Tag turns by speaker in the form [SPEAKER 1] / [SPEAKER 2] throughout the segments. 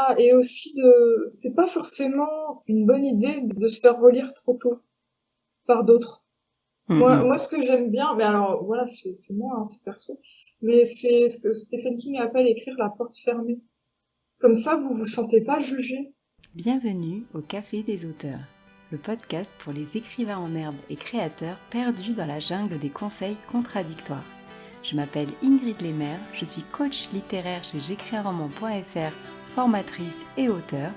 [SPEAKER 1] ça, et aussi c'est pas forcément une bonne idée de se faire relire trop tôt par d'autres.
[SPEAKER 2] Mm.
[SPEAKER 1] Ce que j'aime bien, mais alors voilà, c'est moi, hein, c'est perso, mais c'est ce que Stephen King appelle écrire la porte fermée. Comme ça, vous vous sentez pas jugé.
[SPEAKER 2] Bienvenue au Café des auteurs, le podcast pour les écrivains en herbe et créateurs perdus dans la jungle des conseils contradictoires. Je m'appelle Ingrid Lemaire, je suis coach littéraire chez j'écrisunroman.fr, formatrice et auteure.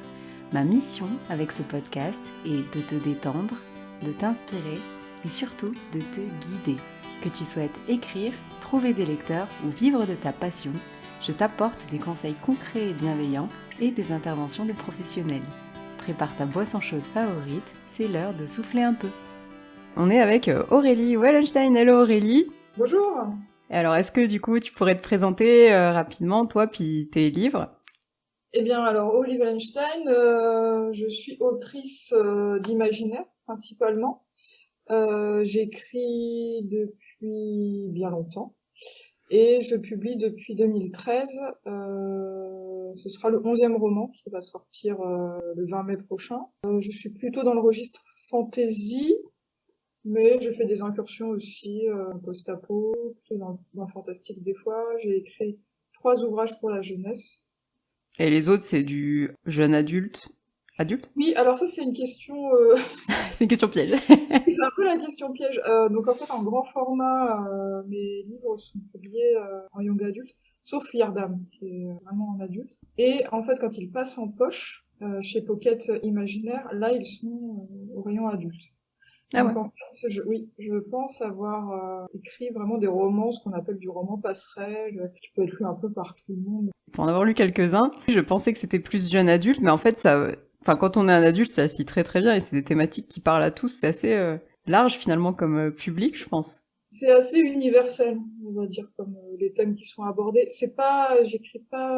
[SPEAKER 2] Ma mission avec ce podcast est de te détendre, de t'inspirer et surtout de te guider. Que tu souhaites écrire, trouver des lecteurs ou vivre de ta passion, je t'apporte des conseils concrets et bienveillants et des interventions de professionnels. Prépare ta boisson chaude favorite, c'est l'heure de souffler un peu. On est avec Aurélie Wallenstein. Hello Aurélie.
[SPEAKER 1] Bonjour.
[SPEAKER 2] Et alors, est-ce que du coup, tu pourrais te présenter rapidement, toi, puis tes livres?
[SPEAKER 1] Eh bien, alors, Olive Einstein, je suis autrice d'imaginaire, principalement. J'écris depuis bien longtemps et je publie depuis 2013. Ce sera le 11e roman qui va sortir le 20 mai prochain. Je suis plutôt dans le registre fantasy, mais je fais des incursions aussi, post-apo, plutôt dans le fantastique des fois. J'ai écrit 3 ouvrages pour la jeunesse.
[SPEAKER 2] Et les autres, c'est du jeune adulte. Adulte?
[SPEAKER 1] Oui, alors ça c'est une question,
[SPEAKER 2] C'est une question piège.
[SPEAKER 1] c'est un peu la question piège. Donc en fait en grand format, mes livres sont publiés en young adulte, sauf Yardam qui est vraiment en adulte. Et en fait quand ils passent en poche chez Pocket Imaginaire, là ils sont au rayon adulte.
[SPEAKER 2] Ah
[SPEAKER 1] Donc
[SPEAKER 2] ouais.
[SPEAKER 1] en fait, je pense avoir écrit vraiment des romans, ce qu'on appelle du roman passerelle, qui peut être lu un peu par tout le monde.
[SPEAKER 2] Pour en avoir lu quelques-uns, je pensais que c'était plus jeune adulte, mais en fait, ça, enfin, quand on est un adulte, ça se lit très très bien et c'est des thématiques qui parlent à tous. C'est assez large finalement comme public, je pense.
[SPEAKER 1] C'est assez universel, on va dire, comme les thèmes qui sont abordés. J'écris pas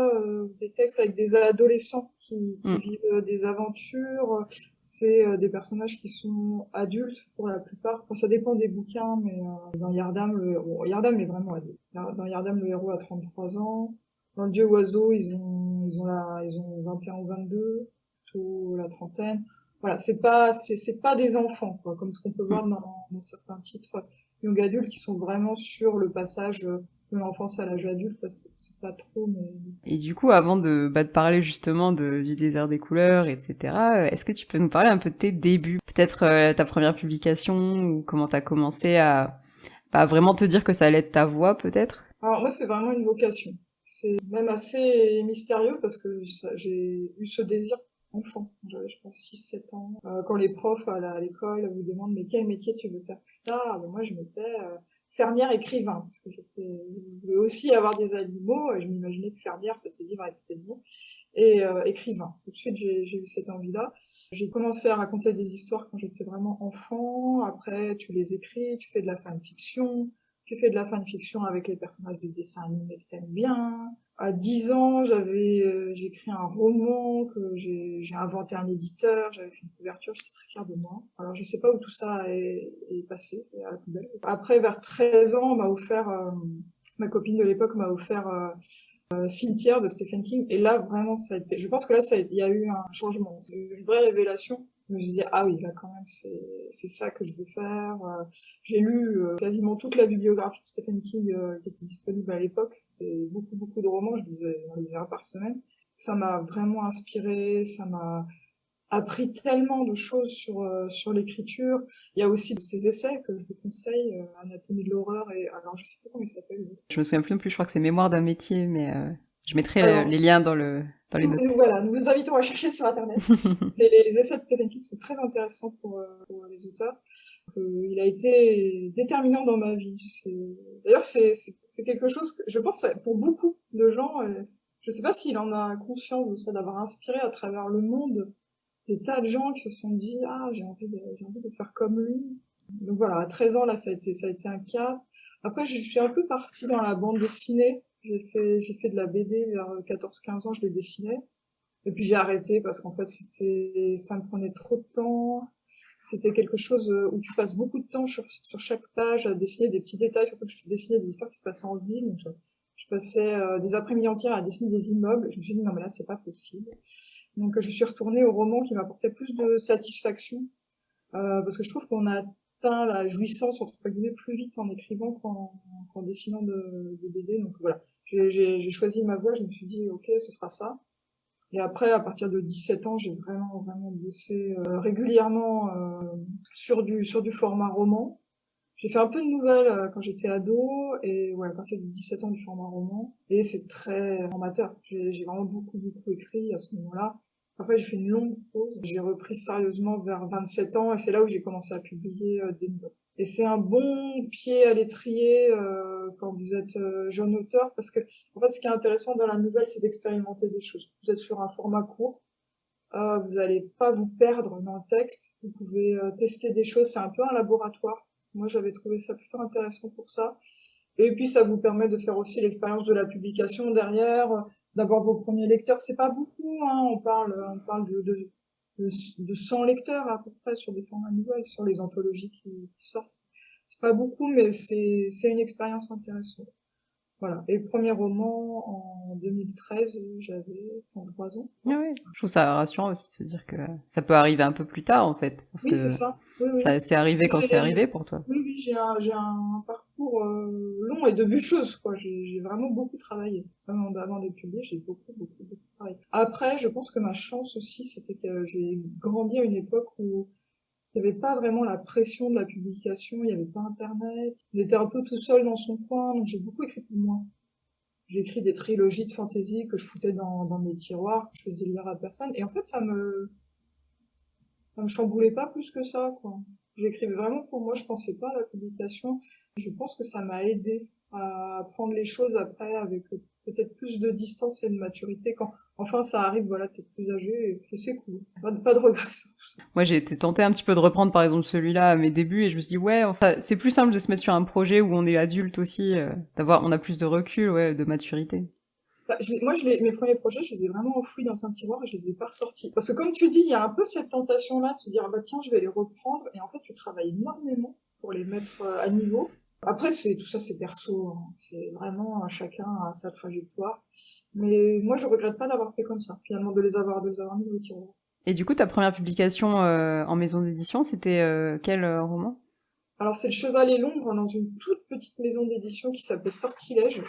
[SPEAKER 1] des textes avec des adolescents qui
[SPEAKER 2] Mm.
[SPEAKER 1] vivent des aventures. C'est des personnages qui sont adultes pour la plupart. Enfin, ça dépend des bouquins, mais dans Yardam, Yardam est vraiment adulte. Dans Yardam, le héros a 33 ans. Dans Le Dieu Oiseau, ils ont 21 ou 22, plutôt la trentaine. Voilà, c'est pas des enfants, quoi, comme ce qu'on peut voir
[SPEAKER 2] Mm.
[SPEAKER 1] dans certains titres young adultes qui sont vraiment sur le passage de l'enfance à l'âge adulte, c'est pas trop, mais...
[SPEAKER 2] Et du coup, avant de parler justement du désert des couleurs, etc., est-ce que tu peux nous parler un peu de tes débuts? Peut-être ta première publication ou comment t'as commencé à vraiment te dire que ça allait être ta voix, peut-être?
[SPEAKER 1] Alors moi, c'est vraiment une vocation. C'est même assez mystérieux parce que j'ai eu ce désir enfant. J'avais, je pense, 6 7 ans. Quand les profs à l'école vous demandent mais quel métier tu veux faire plus tard, ben moi je mettais fermière écrivain parce que je voulais aussi avoir des animaux. Et je m'imaginais que fermière c'était vivre avec ses animaux. Et écrivain. Tout de suite, j'ai eu cette envie-là. J'ai commencé à raconter des histoires quand j'étais vraiment enfant. Après, tu les écris, tu fais de la fanfiction. Tu fais de la fanfiction avec les personnages de dessins animés que t'aimes bien. À 10 ans, j'ai écrit un roman que j'ai inventé un éditeur, j'avais fait une couverture, j'étais très fière de moi. Alors je sais pas où tout ça est passé, c'est à la poubelle. Après, vers 13 ans, ma copine de l'époque m'a offert Cimetière de Stephen King. Et là, vraiment, je pense que là, il y a eu un changement, une vraie révélation. Je me suis dit, ah oui, là, quand même, c'est ça que je veux faire. J'ai lu quasiment toute la bibliographie de Stephen King qui était disponible à l'époque. C'était beaucoup, beaucoup de romans. J'en lisais un par semaine. Ça m'a vraiment inspiré. Ça m'a appris tellement de choses sur l'écriture. Il y a aussi ces essais que je vous conseille, Anatomie de l'horreur et alors je sais pas comment il s'appelle.
[SPEAKER 2] Je me souviens plus non plus, je crois que c'est Mémoire d'un métier, mais je mettrai
[SPEAKER 1] Alors
[SPEAKER 2] les liens dans les notes.
[SPEAKER 1] voilà, nous vous invitons à chercher sur Internet. Les essais de Stephen King sont très intéressants pour les auteurs. Il a été déterminant dans ma vie. D'ailleurs, c'est quelque chose que je pense pour beaucoup de gens. Je sais pas s'il en a conscience de ça, d'avoir inspiré à travers le monde des tas de gens qui se sont dit ah j'ai envie de faire comme lui. Donc voilà, à 13 ans là ça a été un cap. Après je suis un peu partie dans la bande dessinée. J'ai fait de la BD vers 14 15 ans, je les dessinais. Et puis j'ai arrêté parce qu'en fait ça me prenait trop de temps. C'était quelque chose où tu passes beaucoup de temps sur chaque page à dessiner des petits détails, surtout que je dessinais des histoires qui se passaient en ville. Donc Je passais des après-midi entières à dessiner des immeubles. Je me suis dit non mais là c'est pas possible. Donc je suis retournée au roman qui m'apportait plus de satisfaction parce que je trouve qu'on atteint la jouissance entre guillemets plus vite en écrivant qu'en dessinant de BD. Donc voilà, j'ai choisi ma voie. Je me suis dit ok ce sera ça. Et après à partir de 17 ans j'ai vraiment bossé régulièrement sur du format roman. J'ai fait un peu de nouvelles quand j'étais ado et ouais, à partir de 17 ans du format roman. Et c'est très formateur. J'ai vraiment beaucoup écrit à ce moment-là. Après, j'ai fait une longue pause. J'ai repris sérieusement vers 27 ans et c'est là où j'ai commencé à publier des nouvelles. Et c'est un bon pied à l'étrier quand vous êtes jeune auteur parce que en fait, ce qui est intéressant dans la nouvelle, c'est d'expérimenter des choses. Vous êtes sur un format court. Vous allez pas vous perdre dans le texte. Vous pouvez tester des choses. C'est un peu un laboratoire. Moi, j'avais trouvé ça plutôt intéressant pour ça. Et puis, ça vous permet de faire aussi l'expérience de la publication derrière, d'avoir vos premiers lecteurs. C'est pas beaucoup, hein. On parle de 100 lecteurs à peu près sur des formats nouvelles, sur les anthologies qui sortent. C'est pas beaucoup, mais c'est une expérience intéressante. Voilà. Et premier roman en 2013, j'avais 33 ans.
[SPEAKER 2] Ah ouais. Je trouve ça rassurant aussi de se dire que ça peut arriver un peu plus tard en fait, parce
[SPEAKER 1] Oui, c'est
[SPEAKER 2] que
[SPEAKER 1] ça. Oui,
[SPEAKER 2] ça
[SPEAKER 1] oui.
[SPEAKER 2] c'est arrivé quand c'est arrivé pour toi.
[SPEAKER 1] Oui, j'ai un parcours long et de bûcheuse, quoi. J'ai vraiment beaucoup travaillé. Avant d'être publiée, j'ai beaucoup travaillé. Après, je pense que ma chance aussi, c'était que j'ai grandi à une époque où il n'y avait pas vraiment la pression de la publication, il n'y avait pas Internet. On était un peu tout seul dans son coin, donc j'ai beaucoup écrit pour moi. J'ai écrit des trilogies de fantasy que je foutais dans mes tiroirs, que je faisais lire à personne. Et en fait, ça me chamboulait pas plus que ça, quoi. J'écrivais vraiment pour moi, je pensais pas à la publication. Je pense que ça m'a aidé à prendre les choses après avec peut-être plus de distance et de maturité quand enfin ça arrive, voilà, t'es plus âgé et c'est cool. Pas de regrets sur tout ça.
[SPEAKER 2] Moi, j'ai été tentée un petit peu de reprendre, par exemple, celui-là à mes débuts, et je me suis dit, ouais, enfin, c'est plus simple de se mettre sur un projet où on est adulte aussi, on a plus de recul, ouais, de maturité.
[SPEAKER 1] Bah, mes premiers projets, je les ai vraiment enfouis dans un tiroir et je les ai pas ressortis. Parce que comme tu dis, il y a un peu cette tentation-là de se dire, ah bah tiens, je vais les reprendre. Et en fait, tu travailles énormément pour les mettre à niveau. Après, tout ça, c'est perso, hein. C'est vraiment chacun a sa trajectoire. Mais moi, je regrette pas d'avoir fait comme ça, finalement, de les avoir mis au tiroir.
[SPEAKER 2] Et du coup, ta première publication en maison d'édition, c'était quel roman?
[SPEAKER 1] Alors, c'est Le Cheval et l'Ombre dans une toute petite maison d'édition qui s'appelait Sortilège,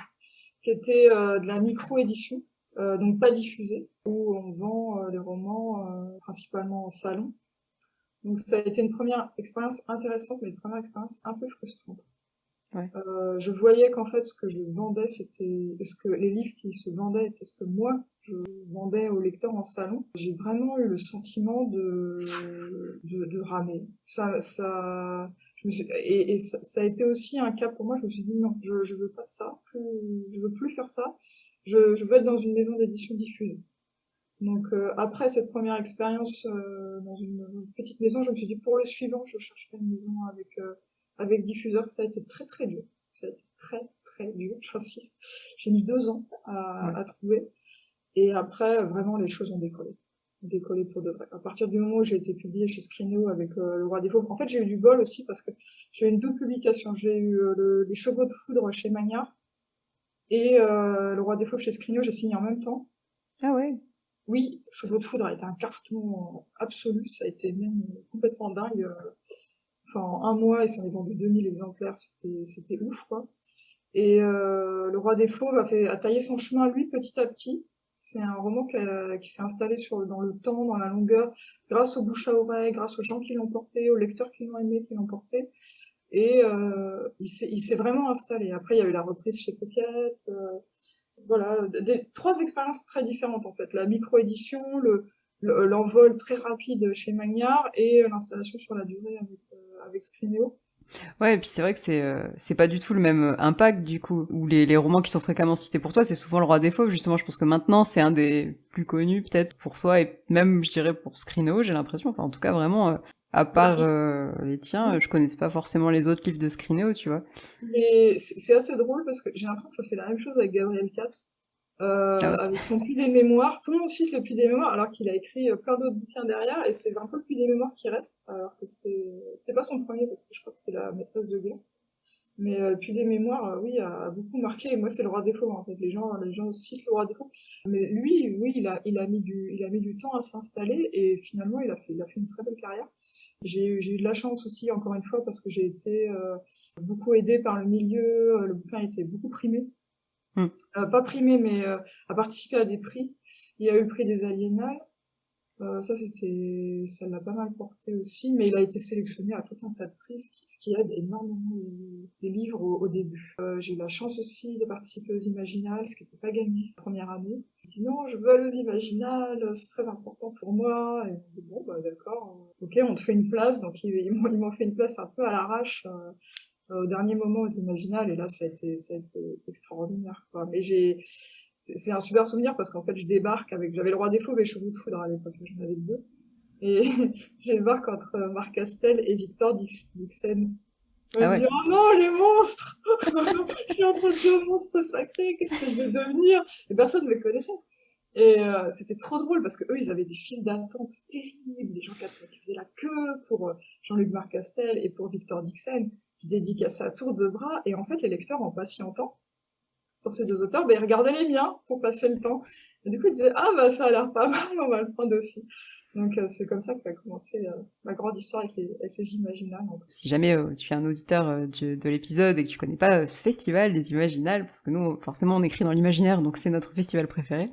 [SPEAKER 1] qui était de la micro-édition, donc pas diffusée, où on vend les romans principalement en salon. Donc ça a été une première expérience intéressante, mais une première expérience un peu frustrante.
[SPEAKER 2] Ouais.
[SPEAKER 1] Je voyais qu'en fait ce que je vendais, est-ce que les livres qui se vendaient étaient ce que moi je vendais aux lecteurs en salon. J'ai vraiment eu le sentiment de ramer. Ça a été aussi un cas pour moi. Je me suis dit non, je veux pas de ça, je veux plus faire ça. Je veux être dans une maison d'édition diffusée. Donc après cette première expérience dans une petite maison, je me suis dit pour le suivant, je chercherai une maison avec diffuseur. Ça a été très dur. Ça a été très dur, j'insiste. J'ai mis 2 ans à trouver. Et après, vraiment, les choses ont décollé. Décollé pour de vrai. À partir du moment où j'ai été publiée chez Scrinéo avec Le Roi des Fauves, en fait, j'ai eu du bol aussi parce que j'ai eu une double publication. J'ai eu Les Chevaux de Foudre chez Magnard et Le Roi des Fauves chez Scrinéo, j'ai signé en même temps.
[SPEAKER 2] Ah ouais.
[SPEAKER 1] Oui, Chevaux de Foudre a été un carton absolu, ça a été même complètement dingue. Enfin, en un mois, il s'en est vendu 2000 exemplaires, c'était ouf, quoi. Et Le Roi des Fauves a taillé son chemin, lui, petit à petit. C'est un roman qui s'est installé dans le temps, dans la longueur, grâce au bouche à oreille, grâce aux gens qui l'ont porté, aux lecteurs qui l'ont aimé, qui l'ont porté. Et il s'est vraiment installé. Après, il y a eu la reprise chez Pocket. Voilà, trois expériences très différentes en fait. La micro-édition, l'envol très rapide chez Magnard et l'installation sur la durée avec Scrinéo.
[SPEAKER 2] Ouais, et puis c'est vrai que c'est pas du tout le même impact du coup. Ou les romans qui sont fréquemment cités pour toi, c'est souvent Le Roi des Fauves. Justement, je pense que maintenant c'est un des plus connus peut-être pour toi et même je dirais pour Scrinéo, j'ai l'impression. Enfin, en tout cas vraiment, à part les tiens, je connaissais pas forcément les autres livres de Scrinéo, tu vois.
[SPEAKER 1] Mais c'est assez drôle parce que j'ai l'impression que ça fait la même chose avec Gabriel Katz.
[SPEAKER 2] Ah ouais.
[SPEAKER 1] Avec son Puits des Mémoires, tout le monde cite le Puits des Mémoires alors qu'il a écrit plein d'autres bouquins derrière et c'est un peu le Puits des Mémoires qui reste alors que c'était pas son premier parce que je crois que c'était La Maîtresse de guerre. Mais puis des mémoires, oui, a beaucoup marqué. Et moi, c'est le Roi des Fauves, en fait. Les gens citent le Roi des Fauves. Mais lui, oui, il a mis du temps à s'installer et finalement, il a fait une très belle carrière. J'ai eu de la chance aussi, encore une fois, parce que j'ai été beaucoup aidée par le milieu. Le bouquin a été beaucoup primé.
[SPEAKER 2] Mm.
[SPEAKER 1] Pas primé, mais a participé à des prix. Il y a eu le prix des Aliénales. Ça l'a pas mal porté aussi, mais il a été sélectionné à tout un tas de prix, ce qui aide énormément les livres au début. J'ai eu la chance aussi de participer aux Imaginales, ce qui n'était pas gagné la première année. J'ai dit non, je veux aller aux Imaginales, c'est très important pour moi. Et on dit bon, bah d'accord, ok, on te fait une place. Donc ils m'ont fait une place un peu à l'arrache au dernier moment aux Imaginales, et là ça a été extraordinaire, quoi. Mais c'est un super souvenir parce qu'en fait j'avais le Roi des Fauves et Chevaux de Foudre à l'époque, j'en avais deux. Et je débarque entre Marc Castel et Victor Dixen. Je
[SPEAKER 2] Ah
[SPEAKER 1] me
[SPEAKER 2] ouais.
[SPEAKER 1] dis, oh non, les monstres! Je suis entre deux monstres sacrés, qu'est-ce que je vais devenir? Et personne ne me connaissait. Et c'était trop drôle parce que eux, ils avaient des files d'attente terribles, les gens qui faisaient la queue pour Jean-Luc Marcastel et pour Victor Dixen, qui dédicaçaient à tour de bras. Et en fait, les lecteurs, en patientant pour ces deux auteurs, ben, ils regardaient les miens pour passer le temps. Et du coup, ils disaient, ah bah ça a l'air pas mal, on va le prendre aussi. Donc c'est comme ça qu'a commencé ma grande histoire avec les Imaginales.
[SPEAKER 2] Si jamais tu es un auditeur de l'épisode et que tu connais pas ce festival des Imaginales, parce que nous, forcément, on écrit dans l'imaginaire, donc c'est notre festival préféré,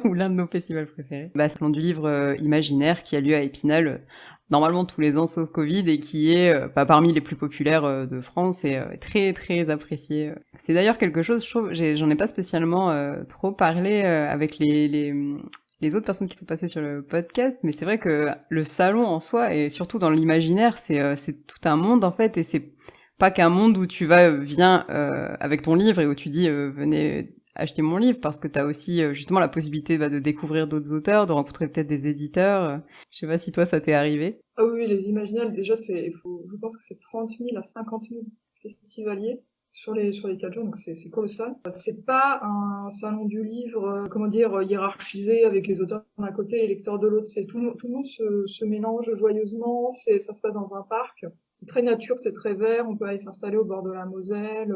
[SPEAKER 2] ou l'un de nos festivals préférés. Bah, c'est le nom du livre imaginaire qui a lieu à Épinal, normalement tous les ans sauf Covid, et qui est parmi les plus populaires de France et très très apprécié. C'est d'ailleurs quelque chose, je trouve, j'en ai pas spécialement trop parlé avec les autres personnes qui sont passées sur le podcast, mais c'est vrai que le salon en soi, et surtout dans l'imaginaire, c'est tout un monde en fait, et c'est pas qu'un monde où tu viens avec ton livre et où tu dis venez acheter mon livre, parce que t'as aussi justement la possibilité de découvrir d'autres auteurs, de rencontrer peut-être des éditeurs. Je sais pas si toi ça t'est arrivé.
[SPEAKER 1] Ah oui, les Imaginales, déjà, je pense que c'est 30 000 à 50 000 festivaliers sur les 4 jours, donc c'est colossal. C'est pas un salon du livre, comment dire, hiérarchisé avec les auteurs d'un côté et les lecteurs de l'autre. C'est tout le monde se mélange joyeusement, ça se passe dans un parc. C'est très nature, c'est très vert, on peut aller s'installer au bord de la Moselle.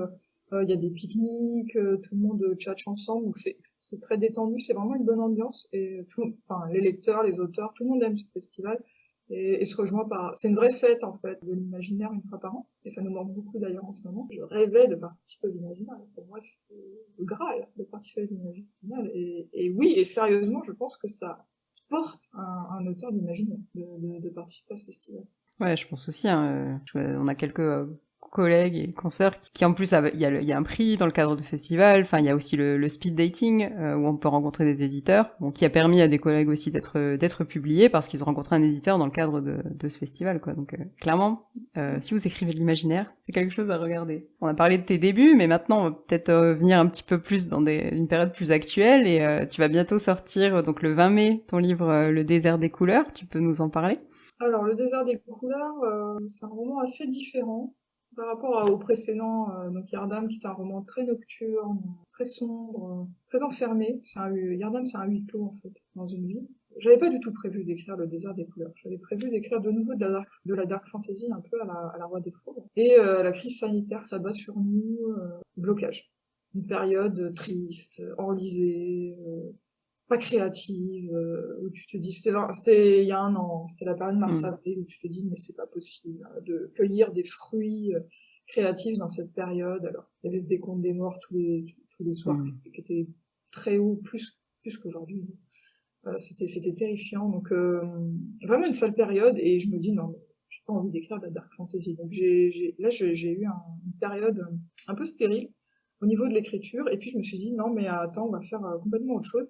[SPEAKER 1] Il y a des pique-niques, tout le monde tchatche ensemble, donc c'est très détendu, c'est vraiment une bonne ambiance et enfin les lecteurs, les auteurs, tout le monde aime ce festival et se rejoint c'est une vraie fête en fait de l'imaginaire une fois par an et ça nous manque beaucoup d'ailleurs en ce moment. Je rêvais de participer aux Imaginales, pour moi c'est le Graal de participer aux Imaginales et oui et sérieusement je pense que ça porte un auteur d'imaginaire de participer à ce festival.
[SPEAKER 2] Ouais, je pense aussi. Hein, on a quelques collègues et consoeurs qui en plus, il y a un prix dans le cadre du festival. Enfin, il y a aussi le speed dating où on peut rencontrer des éditeurs, bon, qui a permis à des collègues aussi d'être publiés parce qu'ils ont rencontré un éditeur dans le cadre de ce festival, quoi. Donc clairement, si vous écrivez de l'imaginaire, c'est quelque chose à regarder. On a parlé de tes débuts, mais maintenant on va peut-être venir un petit peu plus dans une période plus actuelle et tu vas bientôt sortir donc le 20 mai ton livre Le désert des couleurs. Tu peux nous en parler?
[SPEAKER 1] Alors, Le désert des couleurs, c'est un roman assez différent par rapport au précédent, donc Yardam, qui est un roman très nocturne, très sombre, très enfermé. Yardam, c'est un huis clos, en fait, dans une ville. J'avais pas du tout prévu d'écrire Le désert des couleurs. J'avais prévu d'écrire de nouveau de la dark fantasy, un peu à la Roi des Fauves. Et la crise sanitaire s'abat sur nous, blocage. Une période triste, enlisée, pas créative, où tu te dis, c'était il y a un an, c'était la période mars-avril, où tu te dis, mais c'est pas possible de cueillir des fruits créatifs dans cette période. Alors, il y avait ce décompte des morts tous les soirs qui était très haut, plus qu'aujourd'hui. C'était terrifiant, donc vraiment une sale période, et je me dis, non, mais j'ai pas envie d'écrire de la dark fantasy. Donc là, j'ai eu une période un peu stérile au niveau de l'écriture, et puis je me suis dit, non, mais attends, on va faire complètement autre chose.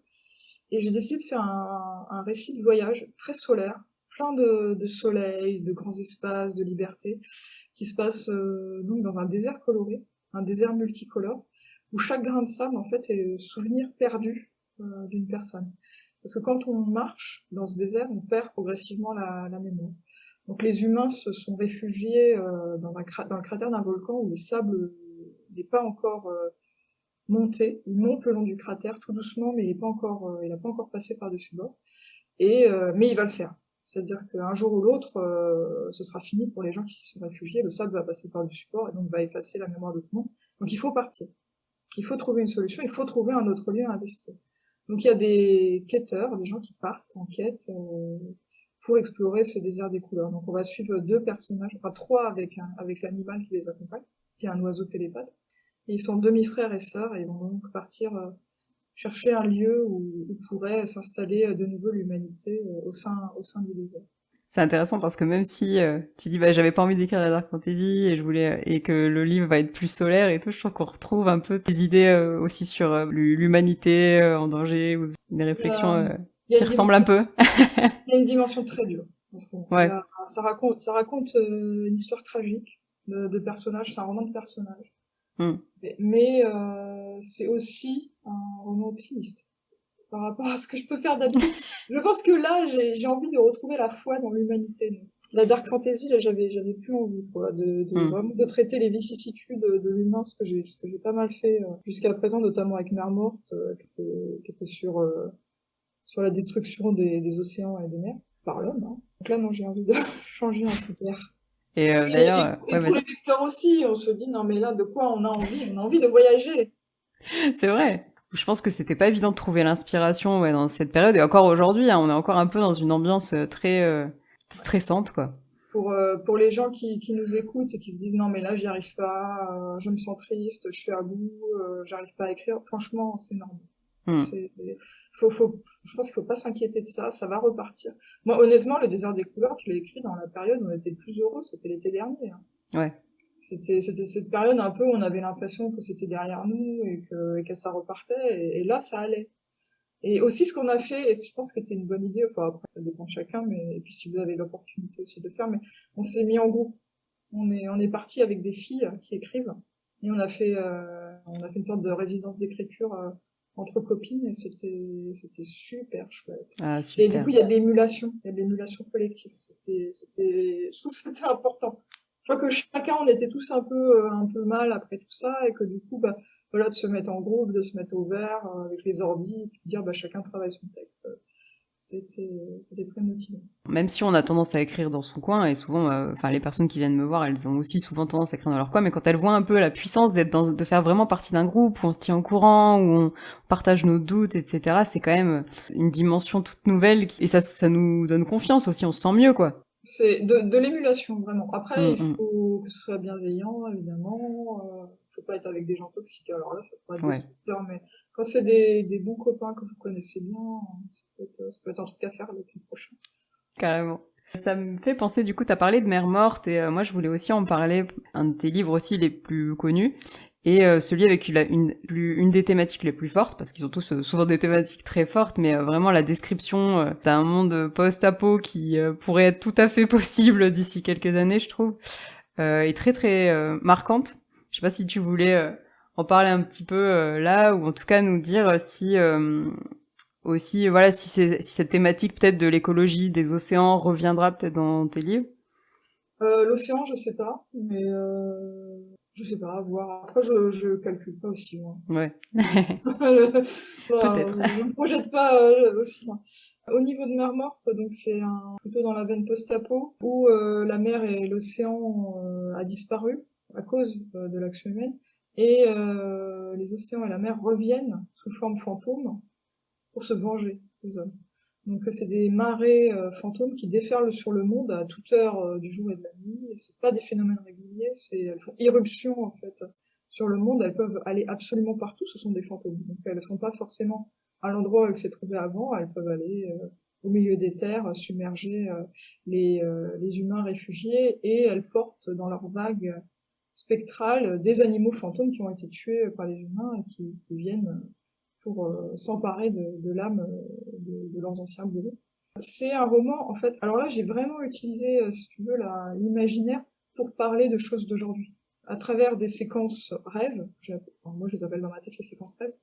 [SPEAKER 1] Et j'ai décidé de faire un récit de voyage très solaire, plein de soleil, de grands espaces, de liberté, qui se passe donc dans un désert coloré, un désert multicolore, où chaque grain de sable, en fait, est le souvenir perdu d'une personne. Parce que quand on marche dans ce désert, on perd progressivement la mémoire. Donc les humains se sont réfugiés dans le cratère d'un volcan où le sable n'est pas encore monté. Il monte le long du cratère tout doucement, mais il n'a pas encore passé par-dessus bord. Mais il va le faire. C'est-à-dire qu'un jour ou l'autre, ce sera fini pour les gens qui s'y sont réfugiés, le sable va passer par-dessus port et donc va effacer la mémoire de tout le monde. Donc il faut partir. Il faut trouver une solution, il faut trouver un autre lieu à investir. Donc il y a des quêteurs, des gens qui partent en quête pour explorer ce désert des couleurs. Donc on va suivre 2 personnages, enfin 3 avec l'animal qui les accompagne, qui est un oiseau télépathe. Et ils sont demi-frères et sœurs et ils vont donc partir chercher un lieu où pourrait s'installer de nouveau l'humanité au sein du désert.
[SPEAKER 2] C'est intéressant parce que même si tu dis j'avais pas envie d'écrire la dark fantasy et je voulais et que le livre va être plus solaire et tout, je trouve qu'on retrouve un peu tes idées aussi sur l'humanité en danger ou des réflexions qui ressemblent un peu.
[SPEAKER 1] Il y a une dimension très dure.
[SPEAKER 2] Ouais.
[SPEAKER 1] Ça raconte une histoire tragique de personnages, c'est un roman de personnages. Mais c'est aussi un roman optimiste par rapport à ce que je peux faire d'habitude. Je pense que là, j'ai envie de retrouver la foi dans l'humanité. La dark fantasy, là, j'avais plus envie, quoi, vraiment de traiter les vicissitudes de l'humain, ce que j'ai pas mal fait jusqu'à présent, notamment avec Mer Morte, qui était sur la destruction des océans et des mers par l'homme. Hein. Donc là, non, j'ai envie de changer un peu d'air.
[SPEAKER 2] Et d'ailleurs,
[SPEAKER 1] et pour les lecteurs aussi, on se dit non mais là, de quoi on a envie? On a envie de voyager.
[SPEAKER 2] C'est vrai. Je pense que c'était pas évident de trouver l'inspiration dans cette période et encore aujourd'hui, hein, on est encore un peu dans une ambiance très stressante quoi.
[SPEAKER 1] Pour les gens qui nous écoutent et qui se disent non mais là j'y arrive pas, je me sens triste, je suis à bout, j'arrive pas à écrire, franchement c'est normal. Je pense qu'il faut pas s'inquiéter de ça, ça va repartir. Moi honnêtement le désert des couleurs, je l'ai écrit dans la période où on était le plus heureux, c'était l'été dernier. Hein.
[SPEAKER 2] Ouais.
[SPEAKER 1] C'était cette période un peu où on avait l'impression que c'était derrière nous et que ça repartait et là ça allait. Et aussi ce qu'on a fait, et je pense que c'était une bonne idée, enfin après ça dépend de chacun, mais et puis si vous avez l'opportunité aussi de le faire, mais on s'est mis en groupe. On est parti avec des filles qui écrivent et on a fait une sorte de résidence d'écriture entre copines et c'était super chouette.
[SPEAKER 2] Ah, super.
[SPEAKER 1] Et du coup il y a de l'émulation collective. Je trouve que c'était important. Je crois que chacun on était tous un peu mal après tout ça et que du coup voilà, de se mettre en groupe, de se mettre au vert avec les ordis, et puis de dire chacun travaille son texte. C'était très motivant.
[SPEAKER 2] Même si on a tendance à écrire dans son coin, et souvent, les personnes qui viennent me voir, elles ont aussi souvent tendance à écrire dans leur coin, mais quand elles voient un peu la puissance de faire vraiment partie d'un groupe où on se tient au courant, où on partage nos doutes, etc., c'est quand même une dimension toute nouvelle, et ça nous donne confiance aussi, on se sent mieux, quoi.
[SPEAKER 1] C'est de l'émulation, vraiment. Après, il faut que ce soit bienveillant, évidemment. Faut pas être avec des gens toxiques. Alors là, ça pourrait être destructeur, mais quand c'est des bons copains que vous connaissez bien, ça peut être un truc à faire l'été prochain.
[SPEAKER 2] Carrément. Ça me fait penser, du coup, t'as parlé de Mer Morte, et moi, je voulais aussi en parler, un de tes livres aussi les plus connus, et celui avec une des thématiques les plus fortes, parce qu'ils ont tous souvent des thématiques très fortes, mais vraiment la description d'un monde post-apo qui pourrait être tout à fait possible d'ici quelques années, je trouve, est très très marquante. Je sais pas si tu voulais en parler un petit peu là, ou en tout cas nous dire si aussi voilà si cette thématique peut-être de l'écologie des océans reviendra peut-être dans tes livres.
[SPEAKER 1] L'océan, je sais pas, mais je sais pas, à voir. Après, je calcule pas aussi loin.
[SPEAKER 2] Ouais.
[SPEAKER 1] Peut-être. Je me projette pas aussi loin. Au niveau de Mer Morte, donc c'est plutôt dans la veine post-apo, où la mer et l'océan a disparu à cause de l'action humaine, et les océans et la mer reviennent sous forme fantôme pour se venger des hommes. Donc c'est des marées fantômes qui déferlent sur le monde à toute heure du jour et de la nuit. Et c'est pas des phénomènes réguliers, elles font irruption en fait sur le monde. Elles peuvent aller absolument partout. Ce sont des fantômes. Donc elles ne sont pas forcément à l'endroit où elles s'étaient trouvées avant. Elles peuvent aller au milieu des terres, submerger les humains réfugiés, et elles portent dans leurs vagues spectrales des animaux fantômes qui ont été tués par les humains et qui viennent pour s'emparer de l'âme de leurs anciens bourreaux. C'est un roman, en fait. Alors là, j'ai vraiment utilisé, si tu veux, l'imaginaire pour parler de choses d'aujourd'hui. À travers des séquences rêves, moi je les appelle dans ma tête les séquences rêves.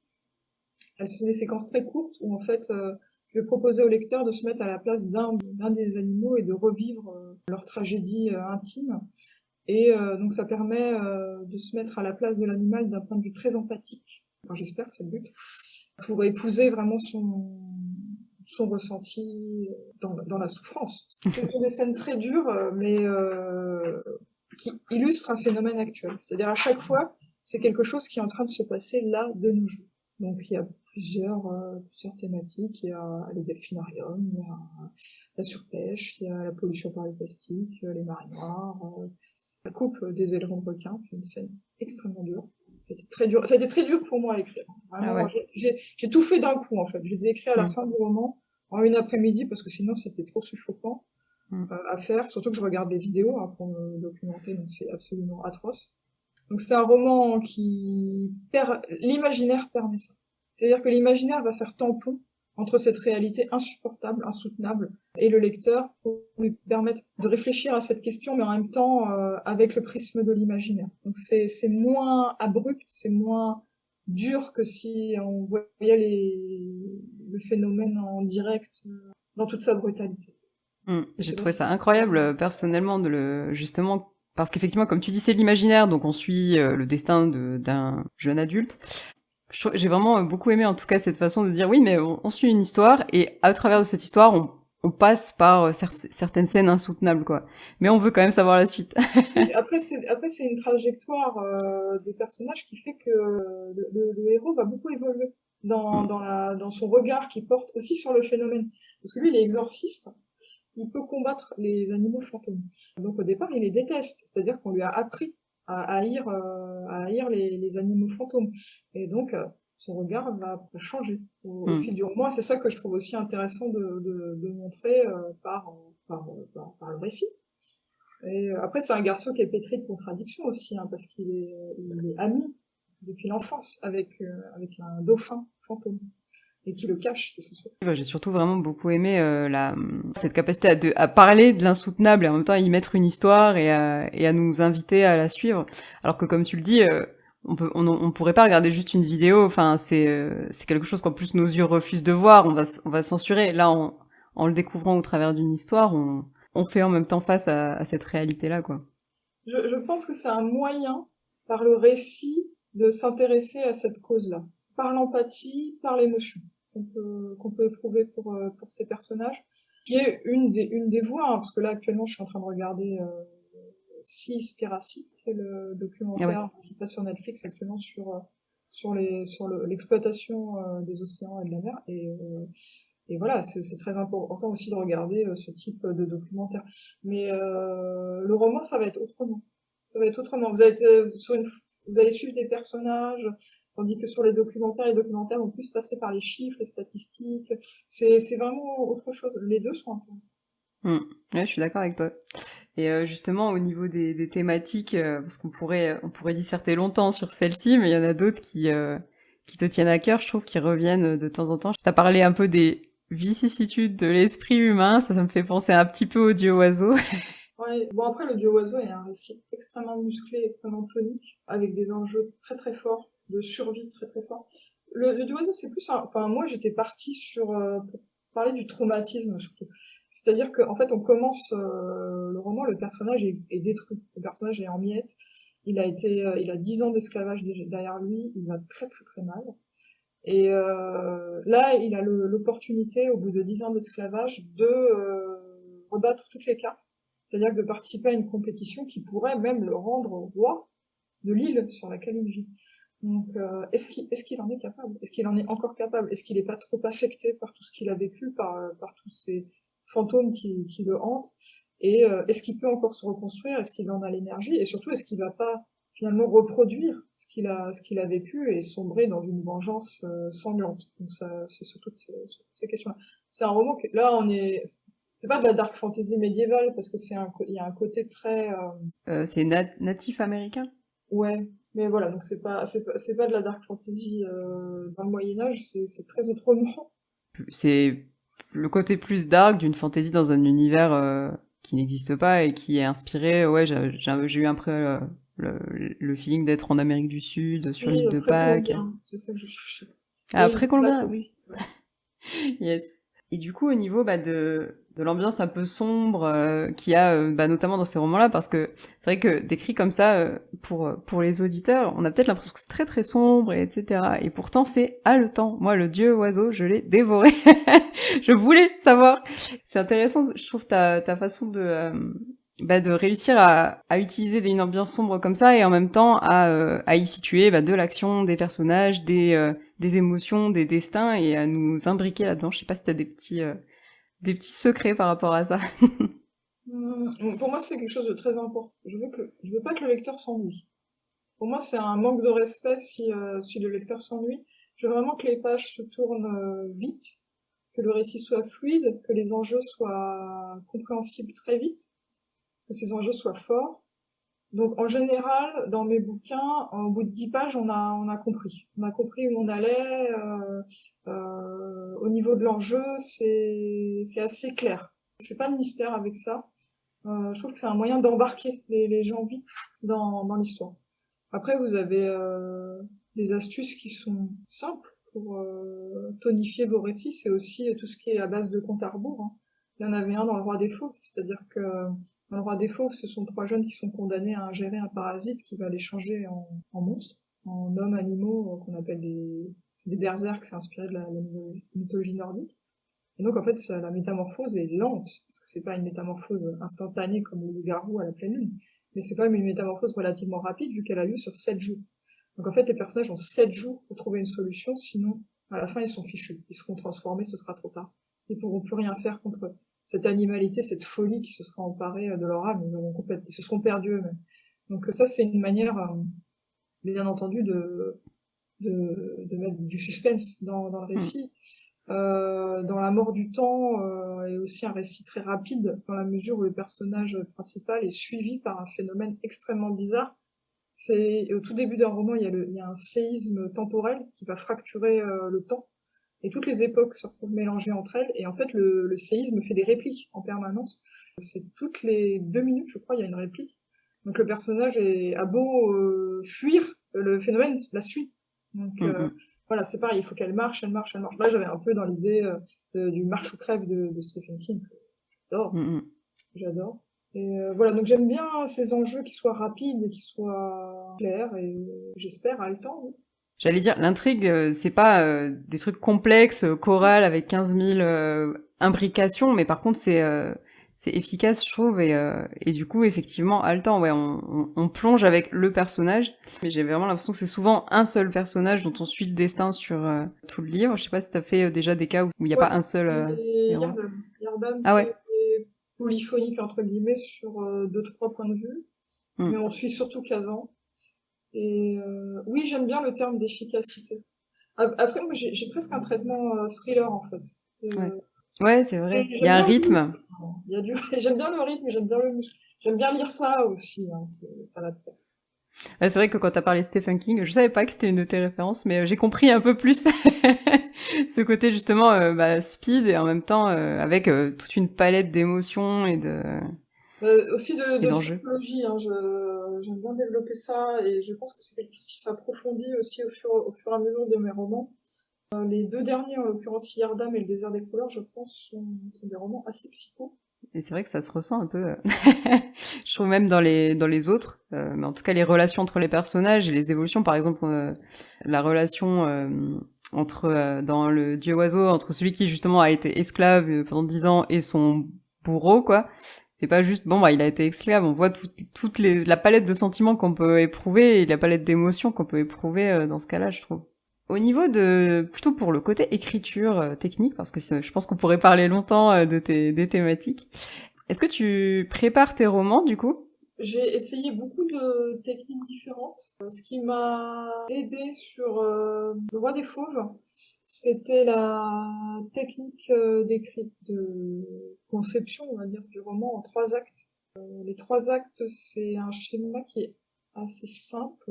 [SPEAKER 1] Elles sont des séquences très courtes où, en fait, je vais proposer au lecteur de se mettre à la place d'un des animaux et de revivre leur tragédie intime. Et donc ça permet de se mettre à la place de l'animal d'un point de vue très empathique. Enfin, j'espère que c'est le but. Pour épouser vraiment son ressenti dans la souffrance. Ce sont des scènes très dures, mais qui illustrent un phénomène actuel. C'est-à-dire à chaque fois, c'est quelque chose qui est en train de se passer là, de nos jours. Donc il y a plusieurs thématiques. Il y a les delphinariums, il y a la surpêche, il y a la pollution par le plastique, les marées noires, la coupe des ailerons de requin, qui est une scène extrêmement dure. C'était très dur. Ça a été très dur pour moi à écrire. Vraiment,
[SPEAKER 2] Ah ouais.
[SPEAKER 1] j'ai tout fait d'un coup, en fait. Je les ai écrits à la
[SPEAKER 2] Mm.
[SPEAKER 1] fin du roman, en une après-midi, parce que sinon c'était trop suffocant à faire. Surtout que je regarde des vidéos pour me documenter, donc c'est absolument atroce. Donc c'est un roman qui l'imaginaire permet ça. C'est-à-dire que l'imaginaire va faire tampon entre cette réalité insupportable, insoutenable, et le lecteur pour lui permettre de réfléchir à cette question, mais en même temps avec le prisme de l'imaginaire. Donc c'est moins abrupt, c'est moins dur que si on voyait le phénomène en direct dans toute sa brutalité. Je
[SPEAKER 2] J'ai
[SPEAKER 1] sais pas
[SPEAKER 2] trouvé
[SPEAKER 1] si
[SPEAKER 2] ça
[SPEAKER 1] c'est
[SPEAKER 2] incroyable,
[SPEAKER 1] clair.
[SPEAKER 2] personnellement, justement, parce qu'effectivement, comme tu dis, c'est l'imaginaire, donc on suit le destin d'un jeune adulte. J'ai vraiment beaucoup aimé, en tout cas, cette façon de dire, oui, mais on suit une histoire, et à travers de cette histoire, on passe par certaines scènes insoutenables, quoi. Mais on veut quand même savoir la suite.
[SPEAKER 1] Oui, après c'est une trajectoire des personnages qui fait que le héros va beaucoup évoluer dans son regard qu'il porte aussi sur le phénomène. Parce que lui, il est exorciste, il peut combattre les animaux fantômes. Donc au départ, il les déteste, c'est-à-dire qu'on lui a appris à haïr les animaux fantômes. Et donc son regard va changer au
[SPEAKER 2] Mm.
[SPEAKER 1] fil du roman. C'est ça que je trouve aussi intéressant de montrer par le récit. Et après, c'est un garçon qui est pétri de contradictions aussi, parce il est ami depuis l'enfance avec un dauphin fantôme et qui le cache, c'est son secret.
[SPEAKER 2] Ouais, j'ai surtout vraiment beaucoup aimé cette capacité à parler de l'insoutenable et en même temps à y mettre une histoire et à nous inviter à la suivre. Alors que comme tu le dis, on pourrait pas regarder juste une vidéo. Enfin, c'est quelque chose qu'en plus nos yeux refusent de voir. On va censurer. Là, en le découvrant au travers d'une histoire, on fait en même temps face à cette réalité-là, quoi.
[SPEAKER 1] Je pense que c'est un moyen, par le récit, de s'intéresser à cette cause-là, par l'empathie, par l'émotion qu'on peut éprouver pour ces personnages, qui est une des voies, parce que là actuellement je suis en train de regarder Seaspiracy, qui est le
[SPEAKER 2] Ah ouais.
[SPEAKER 1] documentaire qui passe sur Netflix actuellement sur l'exploitation des océans et de la mer. Et voilà, c'est très important aussi de regarder ce type de documentaire. Mais le roman, ça va être autrement. Ça va être autrement. Vous allez suivre des personnages, tandis que sur les documentaires vont plus passer par les chiffres, les statistiques. C'est vraiment autre chose. Les deux sont intéressants.
[SPEAKER 2] Mm. Ouais, je suis d'accord avec toi. Et justement, au niveau des thématiques, parce on pourrait disserter longtemps sur celle-ci, mais il y en a d'autres qui te tiennent à cœur, je trouve, qui reviennent de temps en temps. T'as parlé un peu des vicissitudes de l'esprit humain, ça me fait penser un petit peu au Dieu oiseau.
[SPEAKER 1] Ouais. Bon, après, le Dieu oiseau est un récit extrêmement musclé, extrêmement tonique, avec des enjeux très très forts, de survie très très forts. Le Dieu oiseau, c'est plus enfin, moi, j'étais partie pour parler du traumatisme, surtout. C'est-à-dire qu'en fait, on commence le roman, le personnage est détruit. Le personnage est en miettes. Il a 10 ans d'esclavage derrière lui. Il va très très très mal. Et là, il a l'opportunité, au bout de 10 ans d'esclavage, de rebattre toutes les cartes. C'est-à-dire de participer à une compétition qui pourrait même le rendre roi de l'île sur laquelle il vit. Donc, est-ce qu'il en est capable? Est-ce qu'il en est encore capable? Est-ce qu'il n'est pas trop affecté par tout ce qu'il a vécu, par tous ces fantômes qui le hantent? Et est-ce qu'il peut encore se reconstruire? Est-ce qu'il en a l'énergie? Et surtout, est-ce qu'il va pas finalement reproduire ce qu'il a vécu et sombrer dans une vengeance sanglante? Donc ça, c'est sur toutes ces questions-là. C'est un roman que là, c'est pas de la dark fantasy médiévale parce que il y a un côté très
[SPEAKER 2] C'est natif américain.
[SPEAKER 1] ouais, mais voilà, donc c'est pas de la dark fantasy dans le Moyen Âge, c'est très autrement.
[SPEAKER 2] C'est le côté plus dark d'une fantasy dans un univers qui n'existe pas et qui est inspiré. Ouais, j'ai eu un peu le feeling d'être en Amérique du Sud, sur
[SPEAKER 1] Oui,
[SPEAKER 2] l'île de Pâques.
[SPEAKER 1] pré-colombien, c'est ça que je cherchais.
[SPEAKER 2] Ah,
[SPEAKER 1] Et il
[SPEAKER 2] après Colombien,
[SPEAKER 1] Pâques
[SPEAKER 2] oui.
[SPEAKER 1] aussi. Ouais.
[SPEAKER 2] Yes. Et du coup, au niveau de l'ambiance un peu sombre qu'il y a notamment dans ces romans-là, parce que c'est vrai que décrit comme ça, pour les auditeurs, on a peut-être l'impression que c'est très très sombre, et etc. Et pourtant, c'est haletant. Moi, le dieu oiseau, je l'ai dévoré. Je voulais savoir. C'est intéressant, je trouve, ta façon de réussir à utiliser une ambiance sombre comme ça et en même temps à y situer de l'action, des personnages, des émotions, des destins et à nous imbriquer là-dedans. Je sais pas si t'as des petits secrets par rapport à ça.
[SPEAKER 1] Pour moi, c'est quelque chose de très important. Je veux pas que le lecteur s'ennuie. Pour moi, c'est un manque de respect si le lecteur s'ennuie. Je veux vraiment que les pages se tournent vite, que le récit soit fluide, que les enjeux soient compréhensibles très vite, que ces enjeux soient forts. Donc, en général, dans mes bouquins, au bout de 10 pages, on a compris. On a compris où on allait. Au niveau de l'enjeu, c'est assez clair. Je fais pas de mystère avec ça. Je trouve que c'est un moyen d'embarquer les gens vite dans l'histoire. Après, vous avez des astuces qui sont simples pour tonifier vos récits. C'est aussi tout ce qui est à base de compte à rebours, hein. Il y en avait un dans Le Roi des Fauves, c'est-à-dire que dans Le Roi des Fauves, ce sont 3 jeunes qui sont condamnés à ingérer un parasite qui va les changer en monstres, en hommes animaux qu'on appelle c'est des berserks, c'est inspiré de la mythologie nordique. Et donc en fait, la métamorphose est lente, parce que c'est pas une métamorphose instantanée comme le loup-garou à la pleine lune, mais c'est quand même une métamorphose relativement rapide vu qu'elle a lieu sur 7 jours. Donc en fait, les personnages ont 7 jours pour trouver une solution, sinon à la fin ils sont fichus, ils seront transformés, ce sera trop tard. Ils pourront plus rien faire contre cette animalité, cette folie qui se sera emparée de leur âme, ils se seront perdus eux-mêmes. Donc ça c'est une manière, bien entendu, de mettre du suspense dans le récit. Dans La Mort du Temps est aussi un récit très rapide dans la mesure où le personnage principal est suivi par un phénomène extrêmement bizarre. C'est au tout début d'un roman, il y a un séisme temporel qui va fracturer le temps et toutes les époques se retrouvent mélangées entre elles et en fait le séisme fait des répliques en permanence. C'est toutes les 2 minutes, je crois, il y a une réplique. Donc le personnage a beau fuir, le phénomène la suit. Donc voilà, c'est pareil, il faut qu'elle marche, elle marche, elle marche. Là, j'avais un peu dans l'idée du marche ou crève de Stephen King. J'adore, j'adore. Et voilà, donc j'aime bien ces enjeux qui soient rapides et qui soient clairs et j'espère haletants. Oui.
[SPEAKER 2] J'allais dire, l'intrigue, c'est pas des trucs complexes, chorales avec 15 000 imbrications, mais par contre, c'est efficace, je trouve, et du coup, effectivement, haletant, ouais, on plonge avec le personnage, mais j'ai vraiment l'impression que c'est souvent un seul personnage dont on suit le destin sur tout le livre. Je sais pas si t'as fait déjà des cas où il n'y a pas un seul héros.
[SPEAKER 1] Yardam
[SPEAKER 2] Ah
[SPEAKER 1] qui
[SPEAKER 2] ouais.
[SPEAKER 1] est polyphonique, entre guillemets, sur 2-3 points de vue, mais on suit surtout Kazan. Et oui, j'aime bien le terme d'efficacité. Après, moi, j'ai presque un traitement thriller, en fait.
[SPEAKER 2] Ouais, ouais, c'est vrai. Il y
[SPEAKER 1] J'aime
[SPEAKER 2] a un
[SPEAKER 1] bien le muscle.
[SPEAKER 2] rythme.
[SPEAKER 1] J'aime bien le rythme, j'aime bien le muscle. J'aime bien lire ça aussi, hein, ça va de pair.
[SPEAKER 2] C'est vrai que quand t'as parlé Stephen King, je savais pas que c'était une de tes références, mais j'ai compris un peu plus ce côté justement speed et en même temps avec toute une palette d'émotions
[SPEAKER 1] Aussi
[SPEAKER 2] et
[SPEAKER 1] de
[SPEAKER 2] d'enjeux.
[SPEAKER 1] psychologie, hein, j'aime bien développer ça et je pense que c'est quelque chose qui s'approfondit aussi au fur et à mesure de mes romans. Les 2 derniers, en l'occurrence Yardam et Le désert des couleurs, je pense, sont des romans assez psycho.
[SPEAKER 2] Et c'est vrai que ça se ressent un peu. Je trouve même dans les autres, mais en tout cas les relations entre les personnages et les évolutions, par exemple la relation entre dans le Dieu oiseau entre celui qui justement a été esclave pendant 10 ans et son bourreau, quoi. C'est pas juste bon il a été esclave, on voit toute la palette de sentiments qu'on peut éprouver et la palette d'émotions qu'on peut éprouver dans ce cas-là, je trouve. Au niveau plutôt pour le côté écriture technique, parce que je pense qu'on pourrait parler longtemps des thématiques. Est-ce que tu prépares tes romans, du coup?
[SPEAKER 1] J'ai essayé beaucoup de techniques différentes. Ce qui m'a aidé sur Le Roi des Fauves, c'était la technique de conception, on va dire, du roman en 3 actes. Les 3 actes, c'est un schéma qui est assez simple.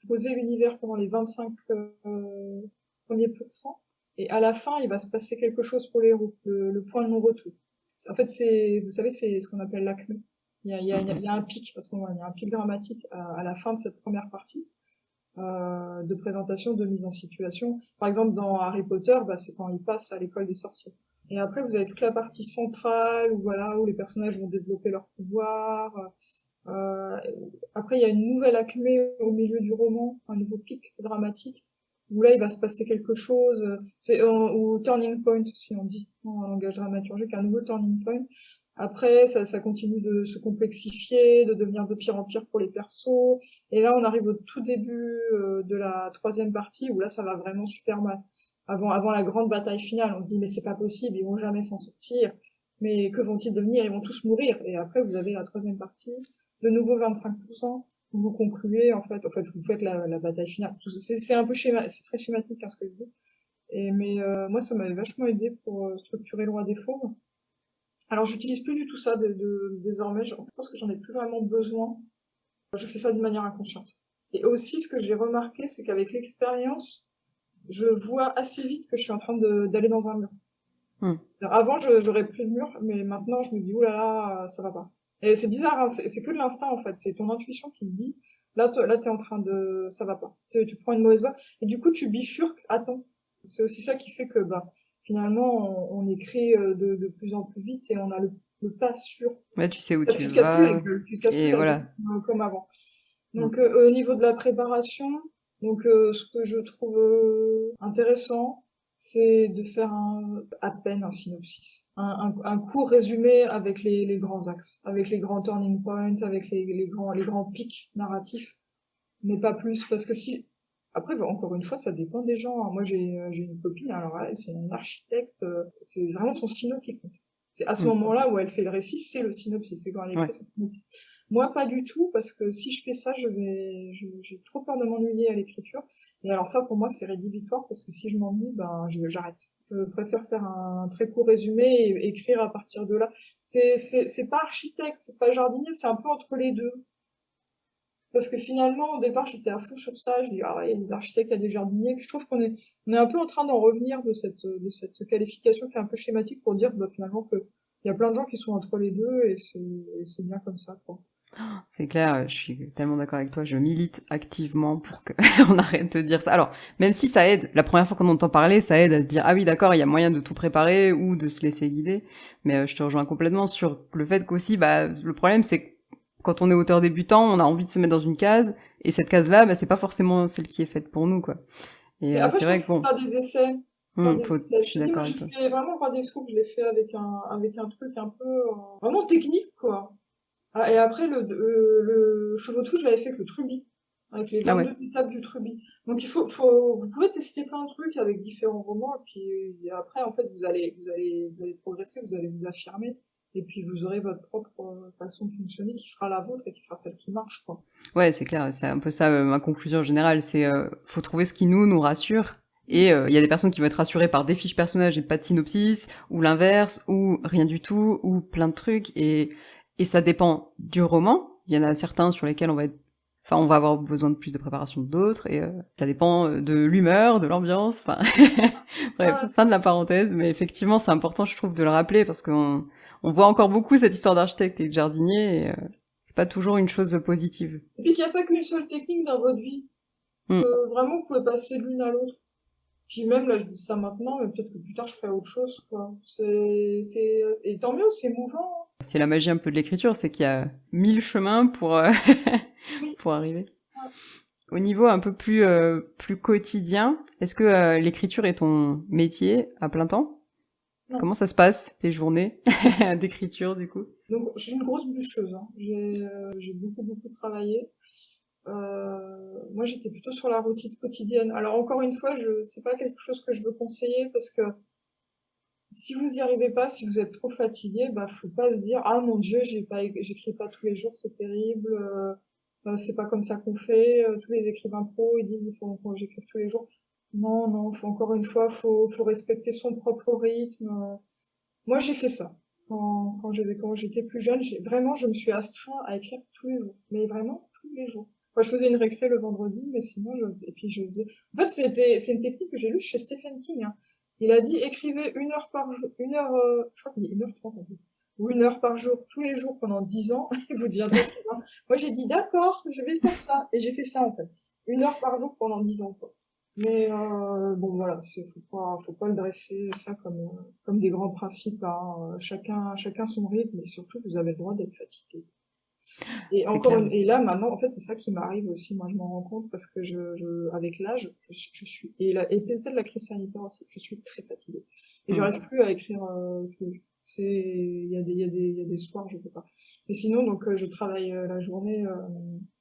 [SPEAKER 1] Poser l'univers pendant les 25 premiers pourcents, et à la fin, il va se passer quelque chose pour les héros, le point de non-retour. En fait, vous savez, c'est ce qu'on appelle l'acmé. Il y a un pic, parce qu'il y a un pic dramatique à la fin de cette première partie de présentation, de mise en situation. Par exemple, dans Harry Potter, c'est quand il passe à l'école des sorciers. Et après, vous avez toute la partie centrale où voilà, où les personnages vont développer leur pouvoir. Euh, Après, il y a une nouvelle acmé au milieu du roman, un nouveau pic dramatique, où là, il va se passer quelque chose. Ou turning point, si on dit, en langage dramaturgique, un nouveau turning point. Après, ça continue de se complexifier, de devenir de pire en pire pour les persos. Et là, on arrive au tout début de la troisième partie, où là, ça va vraiment super mal. Avant la grande bataille finale, on se dit, mais c'est pas possible, ils vont jamais s'en sortir. Mais que vont-ils devenir? Ils vont tous mourir. Et après, vous avez la troisième partie, de nouveau 25%, où vous concluez, vous faites la bataille finale. C'est un peu c'est très schématique, hein, ce que je dis. Mais moi, ça m'avait vachement aidé pour structurer le Roi des Fauves. Alors, j'utilise plus du tout ça désormais. Je pense que j'en ai plus vraiment besoin. Je fais ça d'une manière inconsciente. Et aussi, ce que j'ai remarqué, c'est qu'avec l'expérience, je vois assez vite que je suis en train d'aller dans un mur. Avant, j'aurais pris le mur, mais maintenant, je me dis, oulala, ça va pas. Et c'est bizarre, hein, c'est que de l'instinct, en fait. C'est ton intuition qui te dit, là, t'es en train de, ça va pas. Tu prends une mauvaise voie. Et du coup, tu bifurques à temps. C'est aussi ça qui fait que, bah, finalement, on écrit de plus en plus vite et on a le pas sûr.
[SPEAKER 2] Ouais, tu sais où
[SPEAKER 1] Tu
[SPEAKER 2] tu
[SPEAKER 1] te casses plus la
[SPEAKER 2] vas,
[SPEAKER 1] gueule, tu te casses plus
[SPEAKER 2] et
[SPEAKER 1] la
[SPEAKER 2] voilà.
[SPEAKER 1] gueule, comme avant. Donc, au niveau de la préparation, ce que je trouve intéressant, c'est de faire à peine un synopsis, un court résumé avec les grands axes, avec les grands turning points, avec les grands pics narratifs, mais pas plus, parce que si, après, encore une fois, ça dépend des gens, hein. Moi, j'ai une copine, alors elle, c'est une architecte, c'est vraiment son synop qui compte. C'est à ce moment-là où elle fait le récit, c'est le synopsis, c'est quand elle écrit son synopsis. Moi, pas du tout, parce que si je fais ça, j'ai trop peur de m'ennuyer à l'écriture. Et alors ça, pour moi, c'est rédhibitoire, parce que si je m'ennuie, ben, j'arrête. Je préfère faire un très court résumé et écrire à partir de là. C'est pas architecte, c'est pas jardinier, c'est un peu entre les deux. Parce que finalement, au départ, j'étais à fond sur ça. Je dis, ah ouais, il y a des architectes, il y a des jardiniers. Puis je trouve on est un peu en train d'en revenir de cette qualification qui est un peu schématique pour dire, bah, finalement, que il y a plein de gens qui sont entre les deux et c'est bien comme ça, quoi.
[SPEAKER 2] C'est clair, je suis tellement d'accord avec toi, je milite activement pour qu'on arrête de dire ça. Alors, même si ça aide, la première fois qu'on entend parler, ça aide à se dire « Ah oui, d'accord, il y a moyen de tout préparer ou de se laisser guider. » Mais je te rejoins complètement sur le fait qu'aussi, bah, le problème, c'est que quand on est auteur débutant, on a envie de se mettre dans une case, et cette case-là, bah, c'est pas forcément celle qui est faite pour nous, quoi. Et
[SPEAKER 1] Mais après,
[SPEAKER 2] c'est
[SPEAKER 1] je pense
[SPEAKER 2] vrai que
[SPEAKER 1] qu'il faut
[SPEAKER 2] bon,
[SPEAKER 1] faire des essais.
[SPEAKER 2] je
[SPEAKER 1] Je
[SPEAKER 2] suis
[SPEAKER 1] te dis, moi,
[SPEAKER 2] d'accord
[SPEAKER 1] je
[SPEAKER 2] avec toi.
[SPEAKER 1] fais vraiment pas des souffles, je l'ai fait avec un truc un peu, vraiment technique, quoi. Ah, et après, le chevaux de fou, je l'avais fait avec le truby, avec les
[SPEAKER 2] Ah ouais.
[SPEAKER 1] 22 étapes du truby. Donc vous pouvez tester plein de trucs avec différents romans, et puis après, en fait, vous allez progresser, vous allez vous affirmer, et puis vous aurez votre propre façon de fonctionner qui sera la vôtre et qui sera celle qui marche, quoi.
[SPEAKER 2] Ouais, c'est clair, c'est un peu ça ma conclusion générale, c'est faut trouver ce qui nous rassure. Et il y a des personnes qui vont être rassurées par des fiches personnages et pas de synopsis, ou l'inverse, ou rien du tout, ou plein de trucs. Et ça dépend du roman. Il y en a certains sur lesquels on va avoir besoin de plus de préparation que d'autres. Et ça dépend de l'humeur, de l'ambiance. Enfin, bref,
[SPEAKER 1] Ouais.
[SPEAKER 2] fin de la parenthèse. Mais effectivement, c'est important, je trouve, de le rappeler parce qu'on voit encore beaucoup cette histoire d'architecte et de jardinier. Et c'est pas toujours une chose positive.
[SPEAKER 1] Et puis qu'il n'y a pas qu'une seule technique dans votre vie, que vraiment vous pouvez passer de l'une à l'autre. Puis même, là, je dis ça maintenant, mais peut-être que plus tard, je ferai autre chose, quoi. Et tant mieux, c'est mouvant.
[SPEAKER 2] C'est la magie un peu de l'écriture, c'est qu'il y a 1000 chemins pour,
[SPEAKER 1] Oui.
[SPEAKER 2] pour arriver. Au niveau un peu plus quotidien, est-ce que l'écriture est ton métier à plein temps?
[SPEAKER 1] Non.
[SPEAKER 2] Comment ça se passe, tes journées d'écriture, du coup?
[SPEAKER 1] Donc, je suis une grosse bûcheuse, hein. J'ai beaucoup travaillé. Moi, j'étais plutôt sur la routine quotidienne. Alors, encore une fois, c'est pas quelque chose que je veux conseiller parce que si vous y arrivez pas, si vous êtes trop fatigué, bah, faut pas se dire, ah mon Dieu, j'écris pas tous les jours, c'est terrible, c'est pas comme ça qu'on fait, tous les écrivains pros, ils disent, il faut que j'écrive tous les jours. Non, non, encore une fois, faut respecter son propre rythme. Moi, j'ai fait ça. Quand j'étais plus jeune, vraiment, je me suis astreint à écrire tous les jours. Mais vraiment, tous les jours. Moi, je faisais une récré le vendredi, mais sinon, et puis je faisais, en fait, c'est une technique que j'ai lue chez Stephen King, hein. Il a dit, écrivez 1 heure par jour, je crois qu'il dit 1h30 en fait, ou 1 heure par jour, tous les jours pendant 10 ans, et vous deviendrez écrivain. Moi, j'ai dit, d'accord, je vais faire ça. Et j'ai fait ça, en fait. 1 heure par jour pendant 10 ans, quoi. Mais bon voilà, faut pas le dresser ça comme des grands principes, hein. Chacun son rythme, et surtout vous avez le droit d'être fatigué. Et
[SPEAKER 2] C'est clair.
[SPEAKER 1] et là maintenant, en fait, c'est ça qui m'arrive aussi. Moi, je m'en rends compte parce que avec l'âge, je suis et peut-être la crise sanitaire aussi, je suis très fatiguée et
[SPEAKER 2] Mm.
[SPEAKER 1] j'arrive plus à écrire. Il y a il y a des soirs, je peux pas. Mais sinon, donc, je travaille la journée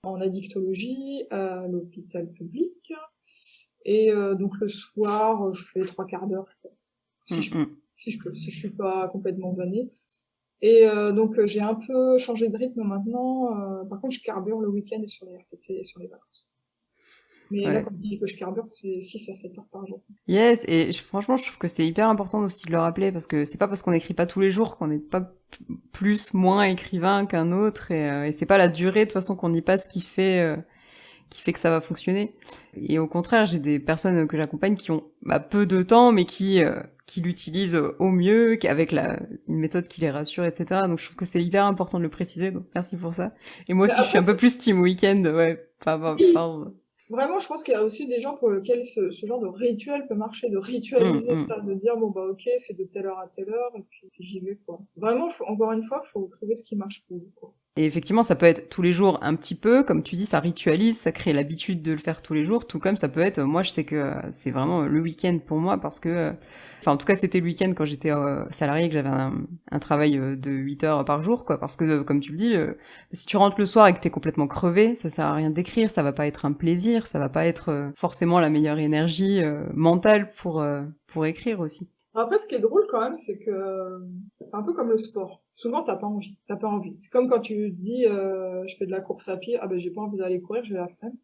[SPEAKER 1] en addictologie à l'hôpital public et donc le soir, je fais trois quarts d'heure si
[SPEAKER 2] Mm,
[SPEAKER 1] je peux,
[SPEAKER 2] mm.
[SPEAKER 1] si je suis pas complètement vannée. Et donc j'ai un peu changé de rythme maintenant. Par contre, je carbure le week-end et sur les RTT et sur les vacances. Mais là,
[SPEAKER 2] Ouais.
[SPEAKER 1] quand je dis que je carbure, c'est 6 à 7 heures par jour.
[SPEAKER 2] Yes, et franchement, je trouve que c'est hyper important aussi de le rappeler parce que c'est pas parce qu'on n'écrit pas tous les jours qu'on n'est pas plus, moins écrivain qu'un autre et c'est pas la durée de toute façon qu'on y passe qui fait que ça va fonctionner. Et au contraire, j'ai des personnes que j'accompagne qui ont peu de temps mais qui l'utilisent au mieux, avec une méthode qui les rassure, etc. Donc je trouve que c'est hyper important de le préciser, donc merci pour ça. Et moi
[SPEAKER 1] Mais
[SPEAKER 2] aussi, je suis
[SPEAKER 1] après,
[SPEAKER 2] un peu plus team week-end, ouais.
[SPEAKER 1] oui, vraiment, je pense qu'il y a aussi des gens pour lesquels ce genre de rituel peut marcher, de
[SPEAKER 2] Hum,
[SPEAKER 1] ritualiser
[SPEAKER 2] hum.
[SPEAKER 1] ça, de dire bon bah ok, c'est de telle heure à telle heure et puis j'y vais quoi. Vraiment, encore une fois, faut trouver ce qui marche pour vous quoi.
[SPEAKER 2] Et effectivement, ça peut être tous les jours un petit peu, comme tu dis, ça ritualise, ça crée l'habitude de le faire tous les jours, tout comme ça peut être, moi je sais que c'est vraiment le week-end pour moi parce que, enfin en tout cas c'était le week-end quand j'étais salarié, que j'avais un travail de 8 heures par jour, quoi, parce que comme tu le dis, si tu rentres le soir et que t'es complètement crevé, ça sert à rien d'écrire, ça va pas être un plaisir, ça va pas être forcément la meilleure énergie mentale pour écrire aussi.
[SPEAKER 1] Après, ce qui est drôle quand même, c'est que c'est un peu comme le sport. Souvent, t'as pas envie. C'est comme quand tu dis, je fais de la course à pied, ah ben j'ai pas envie d'aller courir, j'ai la flemme.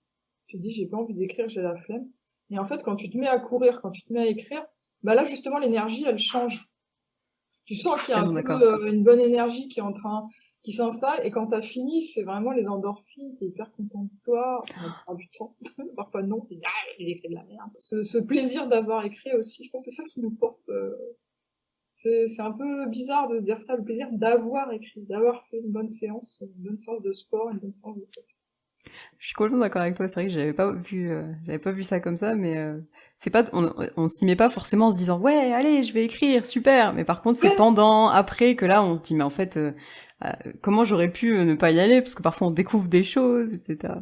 [SPEAKER 1] Tu te dis, j'ai pas envie d'écrire, j'ai la flemme. Et en fait, quand tu te mets à courir, quand tu te mets à écrire, bah là justement l'énergie, elle change. Tu sens qu'il y a un
[SPEAKER 2] Tellement
[SPEAKER 1] peu
[SPEAKER 2] d'accord.
[SPEAKER 1] une bonne énergie qui s'installe, et quand t'as fini, c'est vraiment les endorphines, t'es hyper content de toi, enfin, la plupart du temps, parfois non, j'ai écrit de la merde. Ce plaisir d'avoir écrit aussi, je pense que c'est ça qui nous porte. C'est un peu bizarre de se dire ça, le plaisir d'avoir écrit, d'avoir fait une bonne séance de sport, une bonne séance de...
[SPEAKER 2] Je suis complètement d'accord avec toi. C'est vrai que j'avais pas vu ça comme ça, mais c'est pas, on s'y met pas forcément en se disant ouais, allez, je vais écrire, super. Mais par contre, c'est
[SPEAKER 1] Ouais.
[SPEAKER 2] pendant, après que là, on se dit mais en fait, euh, comment j'aurais pu ne pas y aller parce que parfois on découvre des choses, etc.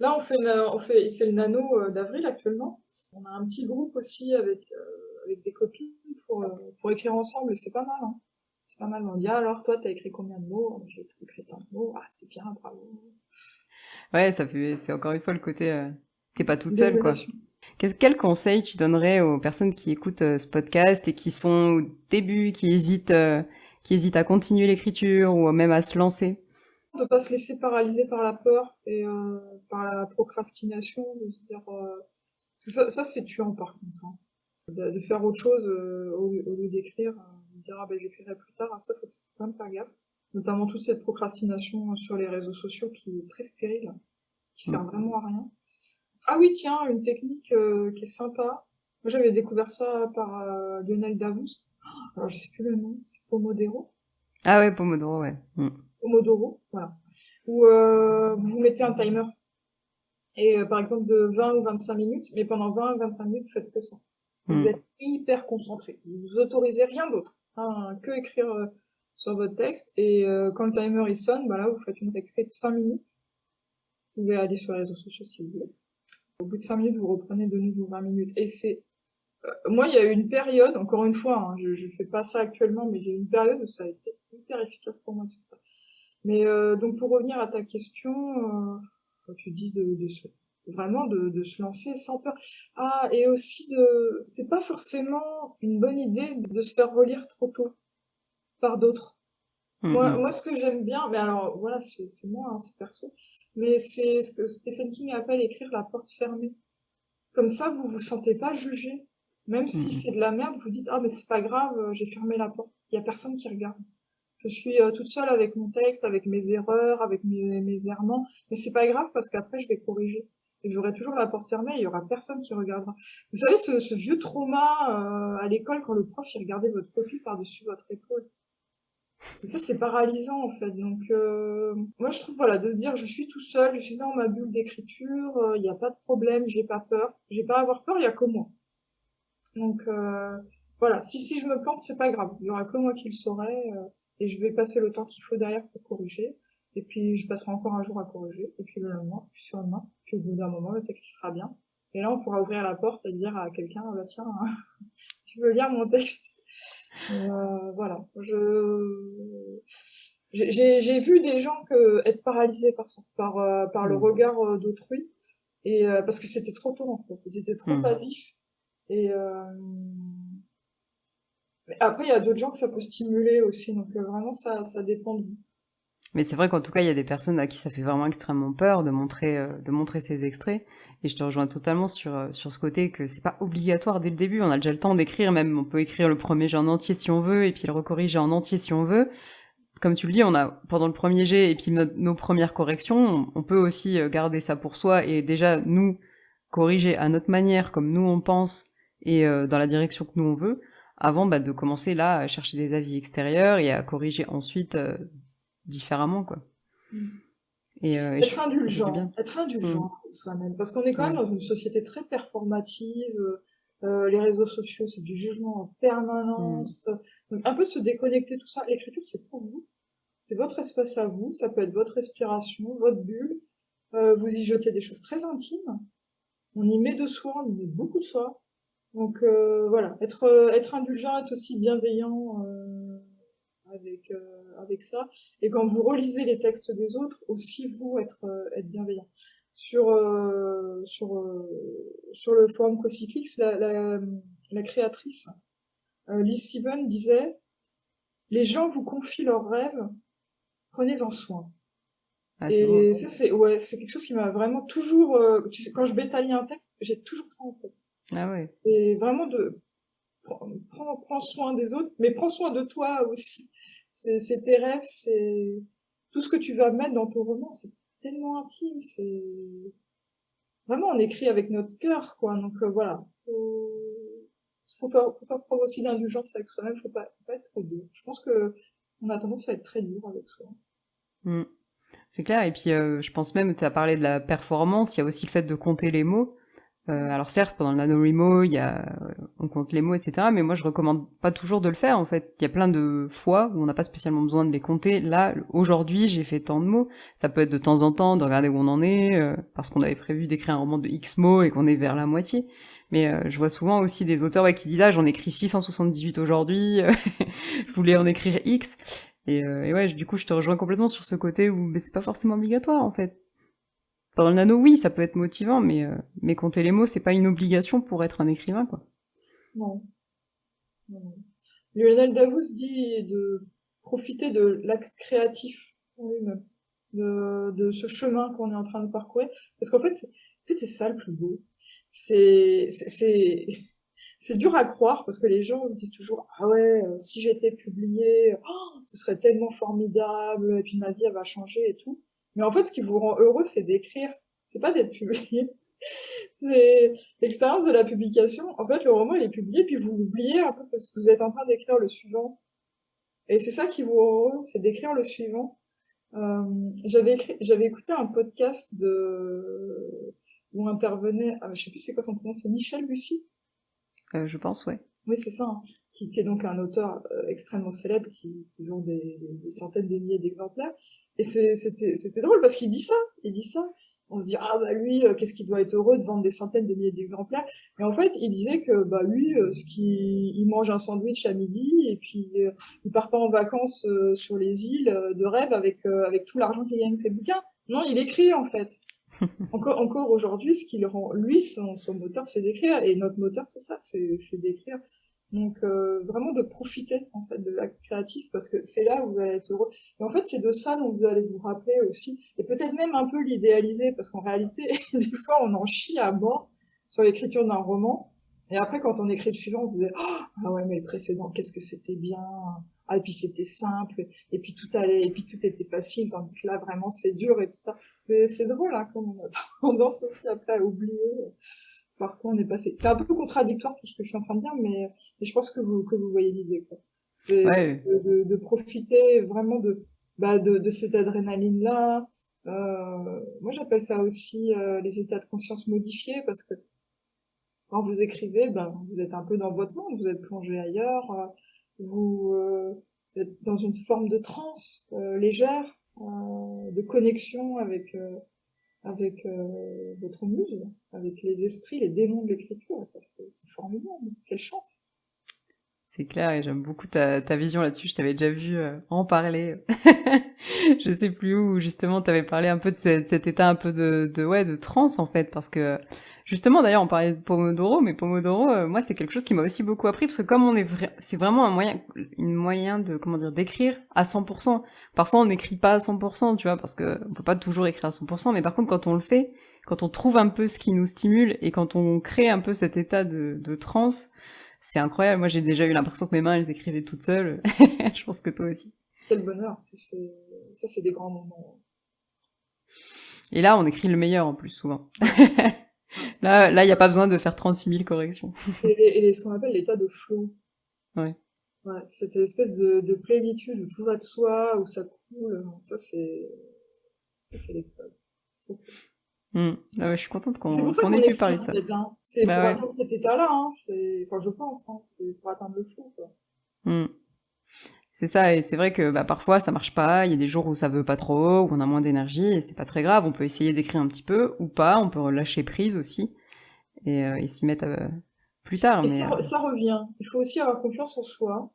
[SPEAKER 1] Là, c'est le nano d'avril actuellement. On a un petit groupe aussi avec des copines pour écrire ensemble, et c'est pas mal, hein. C'est pas mal. On dit, ah, alors, toi, t'as écrit combien de mots? J'ai écrit tant de mots. Ah, c'est bien, bravo.
[SPEAKER 2] Ouais, c'est encore une fois le côté, t'es pas toute seule quoi.
[SPEAKER 1] D'émulation.
[SPEAKER 2] Quel conseil tu donnerais aux personnes qui écoutent ce podcast et qui sont au début, qui hésitent à continuer l'écriture ou même à se lancer?
[SPEAKER 1] De pas se laisser paralyser par la peur et par la procrastination, de se dire, parce que ça c'est tuant par contre, hein. De faire autre chose au lieu d'écrire, de dire, ah ben, j'écrirai plus tard. Ah, ça, faut quand même faire gaffe. Notamment toute cette procrastination sur les réseaux sociaux qui est très stérile, qui sert
[SPEAKER 2] Mm.
[SPEAKER 1] vraiment à rien. Ah oui, tiens, une technique qui est sympa. Moi, j'avais découvert ça par Lionel Davoust. Alors, je sais plus le nom, c'est Pomodoro.
[SPEAKER 2] Ah ouais, Pomodoro, ouais. Mm.
[SPEAKER 1] Pomodoro, voilà. Où vous vous mettez un timer. Et par exemple de 20 ou 25 minutes, mais pendant 20 ou 25 minutes, vous faites que ça. Et vous
[SPEAKER 2] Mm.
[SPEAKER 1] êtes hyper concentré. Vous vous autorisez rien d'autre, hein, que écrire sur votre texte. Et quand le timer il sonne, bah là, vous faites une récré de 5 minutes. Vous pouvez aller sur les réseaux sociaux si vous voulez. Au bout de 5 minutes, vous reprenez de nouveau 20 minutes. Et c'est moi, il y a eu une période, encore une fois, hein, je fais pas ça actuellement, mais j'ai eu une période où ça a été hyper efficace pour moi tout ça. Mais donc pour revenir à ta question, faut que tu dises vraiment de se lancer sans peur. Ah, et aussi c'est pas forcément une bonne idée de se faire relire trop tôt par d'autres.
[SPEAKER 2] Mm, mm.
[SPEAKER 1] Moi, ce que j'aime bien, mais alors voilà, c'est moi, hein, c'est perso, mais c'est ce que Stephen King appelle écrire la porte fermée. Comme ça, vous vous sentez pas jugé. Même
[SPEAKER 2] Mm,
[SPEAKER 1] si
[SPEAKER 2] mm.
[SPEAKER 1] c'est de la merde, vous dites, ah, mais c'est pas grave, j'ai fermé la porte. Il y a personne qui regarde. Je suis toute seule avec mon texte, avec mes erreurs, avec mes errements. Mais c'est pas grave parce qu'après, je vais corriger. Et j'aurai toujours la porte fermée, il y aura personne qui regardera. Vous savez, ce vieux trauma à l'école quand le prof, il regardait votre copie par-dessus votre épaule. Et ça, c'est paralysant, en fait. Donc, moi, je trouve, voilà, de se dire, je suis tout seul, je suis dans ma bulle d'écriture, il n'y a pas de problème, j'ai pas peur. J'ai pas à avoir peur, il y a que moi. Donc, voilà, si je me plante, c'est pas grave. Il y aura que moi qui le saurai, et je vais passer le temps qu'il faut derrière pour corriger. Et puis, je passerai encore un jour à corriger, et puis le lendemain, puis sur le lendemain, puis au bout d'un moment, le texte il sera bien. Et là, on pourra ouvrir la porte et dire à quelqu'un, ah bah tiens, tu veux lire mon texte? Et, voilà. J'ai vu des gens être paralysés par ça, par le
[SPEAKER 2] Hmm.
[SPEAKER 1] regard d'autrui, et parce que c'était trop tôt en fait, ils étaient trop
[SPEAKER 2] Hmm.
[SPEAKER 1] à vif. Et mais après, il y a d'autres gens que ça peut stimuler aussi, donc vraiment ça dépend de vous.
[SPEAKER 2] Mais c'est vrai qu'en tout cas, il y a des personnes à qui ça fait vraiment extrêmement peur de montrer ces extraits. Et je te rejoins totalement sur ce côté que c'est pas obligatoire dès le début. On a déjà le temps d'écrire, même on peut écrire le premier jet en entier si on veut, et puis le recorriger en entier si on veut. Comme tu le dis, on a pendant le premier jet et puis nos premières corrections, on peut aussi garder ça pour soi et déjà nous corriger à notre manière, comme nous on pense et dans la direction que nous on veut, avant de commencer là à chercher des avis extérieurs et à corriger ensuite différemment quoi.
[SPEAKER 1] Mm.
[SPEAKER 2] Et je trouve que ça fait du bien.
[SPEAKER 1] Être
[SPEAKER 2] Mm.
[SPEAKER 1] indulgent avec soi-même, parce qu'on est quand même
[SPEAKER 2] Ouais.
[SPEAKER 1] dans une société très performative. Les réseaux sociaux, c'est du jugement en
[SPEAKER 2] Mm.
[SPEAKER 1] permanence. Donc un peu de se déconnecter tout ça. L'écriture, c'est pour vous, c'est votre espace à vous. Ça peut être votre respiration, votre bulle. Vous y jetez des choses très intimes. On y met de soi, on y met beaucoup de soi. Donc voilà, être indulgent, être aussi bienveillant avec ça. Et quand vous relisez les textes des autres, aussi vous être bienveillant. Sur le forum Cocyclix, la créatrice Liz Steven disait: les gens vous confient leurs rêves, prenez-en soin.
[SPEAKER 2] Ah, c'est beau.
[SPEAKER 1] Et ça, c'est ouais, c'est quelque chose qui m'a vraiment toujours, tu sais, quand je bétalie un texte, j'ai toujours ça en tête.
[SPEAKER 2] Ah ouais.
[SPEAKER 1] Et vraiment prends soin des autres, mais prends soin de toi aussi. C'est tes rêves, c'est tout ce que tu vas mettre dans ton roman, c'est tellement intime, c'est vraiment on écrit avec notre cœur, quoi. Donc voilà, faut faire preuve aussi d'indulgence avec soi-même, faut pas être trop dur. Je pense que on a tendance à être très dur avec soi.
[SPEAKER 2] Mm. C'est clair. Et puis je pense même, tu as parlé de la performance, il y a aussi le fait de compter les mots. Alors certes, pendant le NaNoWriMo, on compte les mots, etc. Mais moi, je recommande pas toujours de le faire. En fait, il y a plein de fois où on n'a pas spécialement besoin de les compter. Là, aujourd'hui, j'ai fait tant de mots. Ça peut être de temps en temps de regarder où on en est, parce qu'on avait prévu d'écrire un roman de X mots et qu'on est vers la moitié. Mais je vois souvent aussi des auteurs qui disent ah j'en écris 678 aujourd'hui, je voulais en écrire X. Et ouais, du coup, je te rejoins complètement sur ce côté où mais c'est pas forcément obligatoire en fait. Pendant le nano, oui, ça peut être motivant, mais compter les mots, c'est pas une obligation pour être un écrivain, quoi.
[SPEAKER 1] Non, non, non. Lionel Davos dit de profiter de l'acte créatif en lui-même, de ce chemin qu'on est en train de parcourir, parce qu'en fait, c'est ça le plus beau. C'est c'est dur à croire parce que les gens se disent toujours ah ouais, si j'étais publié, oh, ce serait tellement formidable et puis ma vie elle va changer et tout. Mais en fait, ce qui vous rend heureux, c'est d'écrire, c'est pas d'être publié. C'est l'expérience de la publication. En fait, le roman il est publié puis vous l'oubliez un peu parce que vous êtes en train d'écrire le suivant. Et c'est ça qui vous rend heureux, c'est d'écrire le suivant. J'avais écouté un podcast où intervenait, je sais plus c'est quoi son prénom, c'est Michel Bussy.
[SPEAKER 2] Je pense, ouais.
[SPEAKER 1] Oui, c'est ça, hein. Qui est donc un auteur extrêmement célèbre qui vend des centaines de milliers d'exemplaires. Et c'était drôle parce qu'il dit ça, il dit ça. On se dit ah bah lui, qu'est-ce qu'il doit être heureux de vendre des centaines de milliers d'exemplaires. Et en fait, il disait que bah lui, il mange un sandwich à midi et puis il part pas en vacances sur les îles de rêve avec tout l'argent qu'il gagne avec ses bouquins. Non, il écrit en fait. Encore aujourd'hui, ce qui le rend, lui, son moteur, c'est d'écrire. Et notre moteur, c'est ça, c'est d'écrire. Donc, vraiment de profiter, en fait, de l'acte créatif, parce que c'est là où vous allez être heureux. Et en fait, c'est de ça dont vous allez vous rappeler aussi. Et peut-être même un peu l'idéaliser, parce qu'en réalité, des fois, on en chie à mort sur l'écriture d'un roman. Et après, quand on écrit le suivant, on se disait, ah ouais, mais le précédent, qu'est-ce que c'était bien. Ah, et puis c'était simple. Et puis tout allait, et puis tout était facile, tandis que là, vraiment, c'est dur et tout ça. C'est drôle, hein, comme on a tendance aussi après à oublier par quoi on est passé. C'est un peu contradictoire tout ce que je suis en train de dire, mais je pense que vous voyez l'idée, quoi. C'est
[SPEAKER 2] Ouais,
[SPEAKER 1] de profiter vraiment de cette adrénaline-là. Moi, j'appelle ça aussi les états de conscience modifiés parce que quand vous écrivez, vous êtes un peu dans votre monde, vous êtes plongé ailleurs, vous êtes dans une forme de transe légère, de connexion avec votre muse, avec les esprits, les démons de l'écriture. Ça, c'est formidable. Quelle chance!
[SPEAKER 2] c'est clair et j'aime beaucoup ta vision là-dessus. Je t'avais déjà vu en parler. Je sais plus où, justement, t'avais parlé un peu de cet état un peu de transe, en fait, parce que, justement, d'ailleurs, on parlait de Pomodoro, mais Pomodoro, moi, c'est quelque chose qui m'a aussi beaucoup appris, parce que comme c'est vraiment une moyen de, comment dire, d'écrire à 100%. Parfois, on n'écrit pas à 100%, tu vois, parce que on peut pas toujours écrire à 100%, mais par contre, quand on le fait, quand on trouve un peu ce qui nous stimule et quand on crée un peu cet état de transe, c'est incroyable. Moi, j'ai déjà eu l'impression que mes mains, elles écrivaient toutes seules. Je pense que toi aussi.
[SPEAKER 1] Quel bonheur! Ça, c'est des grands moments.
[SPEAKER 2] Et là, on écrit le meilleur en plus, souvent.
[SPEAKER 1] Ouais, ouais.
[SPEAKER 2] Là, il n'y a pas besoin de faire 36 000 corrections.
[SPEAKER 1] C'est ce qu'on appelle l'état de flow.
[SPEAKER 2] Ouais.
[SPEAKER 1] Ouais, cette espèce de plénitude où tout va de soi, où ça coule. Ça, c'est l'extase. C'est trop cool.
[SPEAKER 2] Ah ouais, je suis contente
[SPEAKER 1] C'est pour ça
[SPEAKER 2] qu'on
[SPEAKER 1] qu'on
[SPEAKER 2] ait pu
[SPEAKER 1] écrit,
[SPEAKER 2] parler de
[SPEAKER 1] en
[SPEAKER 2] ça.
[SPEAKER 1] fait, hein. C'est
[SPEAKER 2] Bah
[SPEAKER 1] pour
[SPEAKER 2] ouais.
[SPEAKER 1] atteindre cet état-là, hein. Enfin, je pense, hein. C'est pour atteindre le flow, quoi.
[SPEAKER 2] Mm. C'est ça, et c'est vrai que bah, parfois ça marche pas, il y a des jours où ça veut pas trop, où on a moins d'énergie, et c'est pas très grave, on peut essayer d'écrire un petit peu, ou pas, on peut relâcher prise aussi, et s'y mettre plus tard,
[SPEAKER 1] Et
[SPEAKER 2] mais...
[SPEAKER 1] ça revient. Il faut aussi avoir confiance en soi.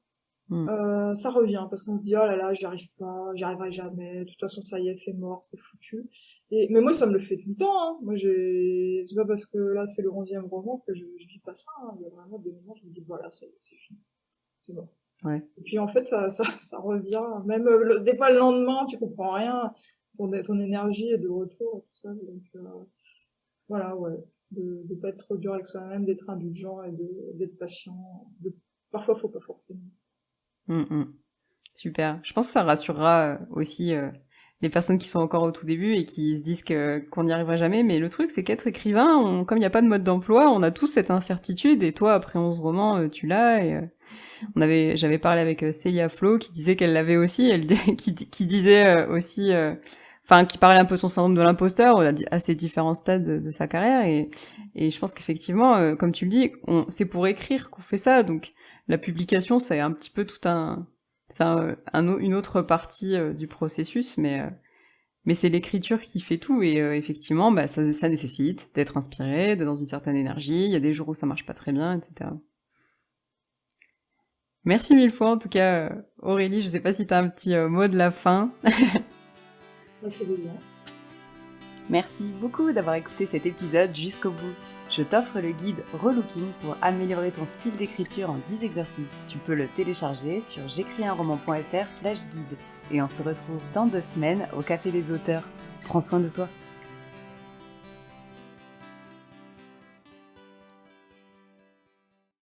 [SPEAKER 2] Mm,
[SPEAKER 1] Ça revient parce qu'on se dit oh là là, j'y arrive pas, j'y arriverai jamais. De toute façon, ça y est, c'est mort, c'est foutu. Mais moi, ça me le fait tout le temps, hein. Moi, c'est pas parce que là, c'est le 11e roman que je vis pas ça, hein. Il y a vraiment des moments où je me dis voilà, ça y est, c'est fini, c'est bon.
[SPEAKER 2] ouais.
[SPEAKER 1] Et puis en fait, ça revient. Même des fois le lendemain, tu comprends rien. Ton énergie est de retour et tout ça. Donc voilà, ouais. De pas être trop dur avec soi-même, d'être indulgent et d'être patient. Parfois, faut pas forcer.
[SPEAKER 2] Mm, mm. Super. Je pense que ça rassurera aussi les personnes qui sont encore au tout début et qui se disent qu'on n'y arrivera jamais. Mais le truc, c'est qu'être écrivain, comme il n'y a pas de mode d'emploi, on a tous cette incertitude. Et toi, après 11 romans, tu l'as. Et j'avais parlé avec Célia Flo qui disait qu'elle l'avait aussi. Qui disait aussi, enfin, qui parlait un peu de son syndrome de l'imposteur à ses différents stades de sa carrière. Et je pense qu'effectivement, comme tu le dis, c'est pour écrire qu'on fait ça. Donc la publication, c'est un petit peu une autre partie du processus, mais c'est l'écriture qui fait tout et effectivement, bah, ça nécessite d'être inspiré, d'être dans une certaine énergie. Il y a des jours où ça marche pas très bien, etc. Merci mille fois en tout cas, Aurélie. Je sais pas si tu as un petit mot de la fin.
[SPEAKER 1] Ça fait du bien.
[SPEAKER 2] Merci beaucoup d'avoir écouté cet épisode jusqu'au bout. Je t'offre le guide Relooking pour améliorer ton style d'écriture en 10 exercices. Tu peux le télécharger sur j'écrisunroman.fr/guide. Et on se retrouve dans 2 semaines au Café des auteurs. Prends soin de toi.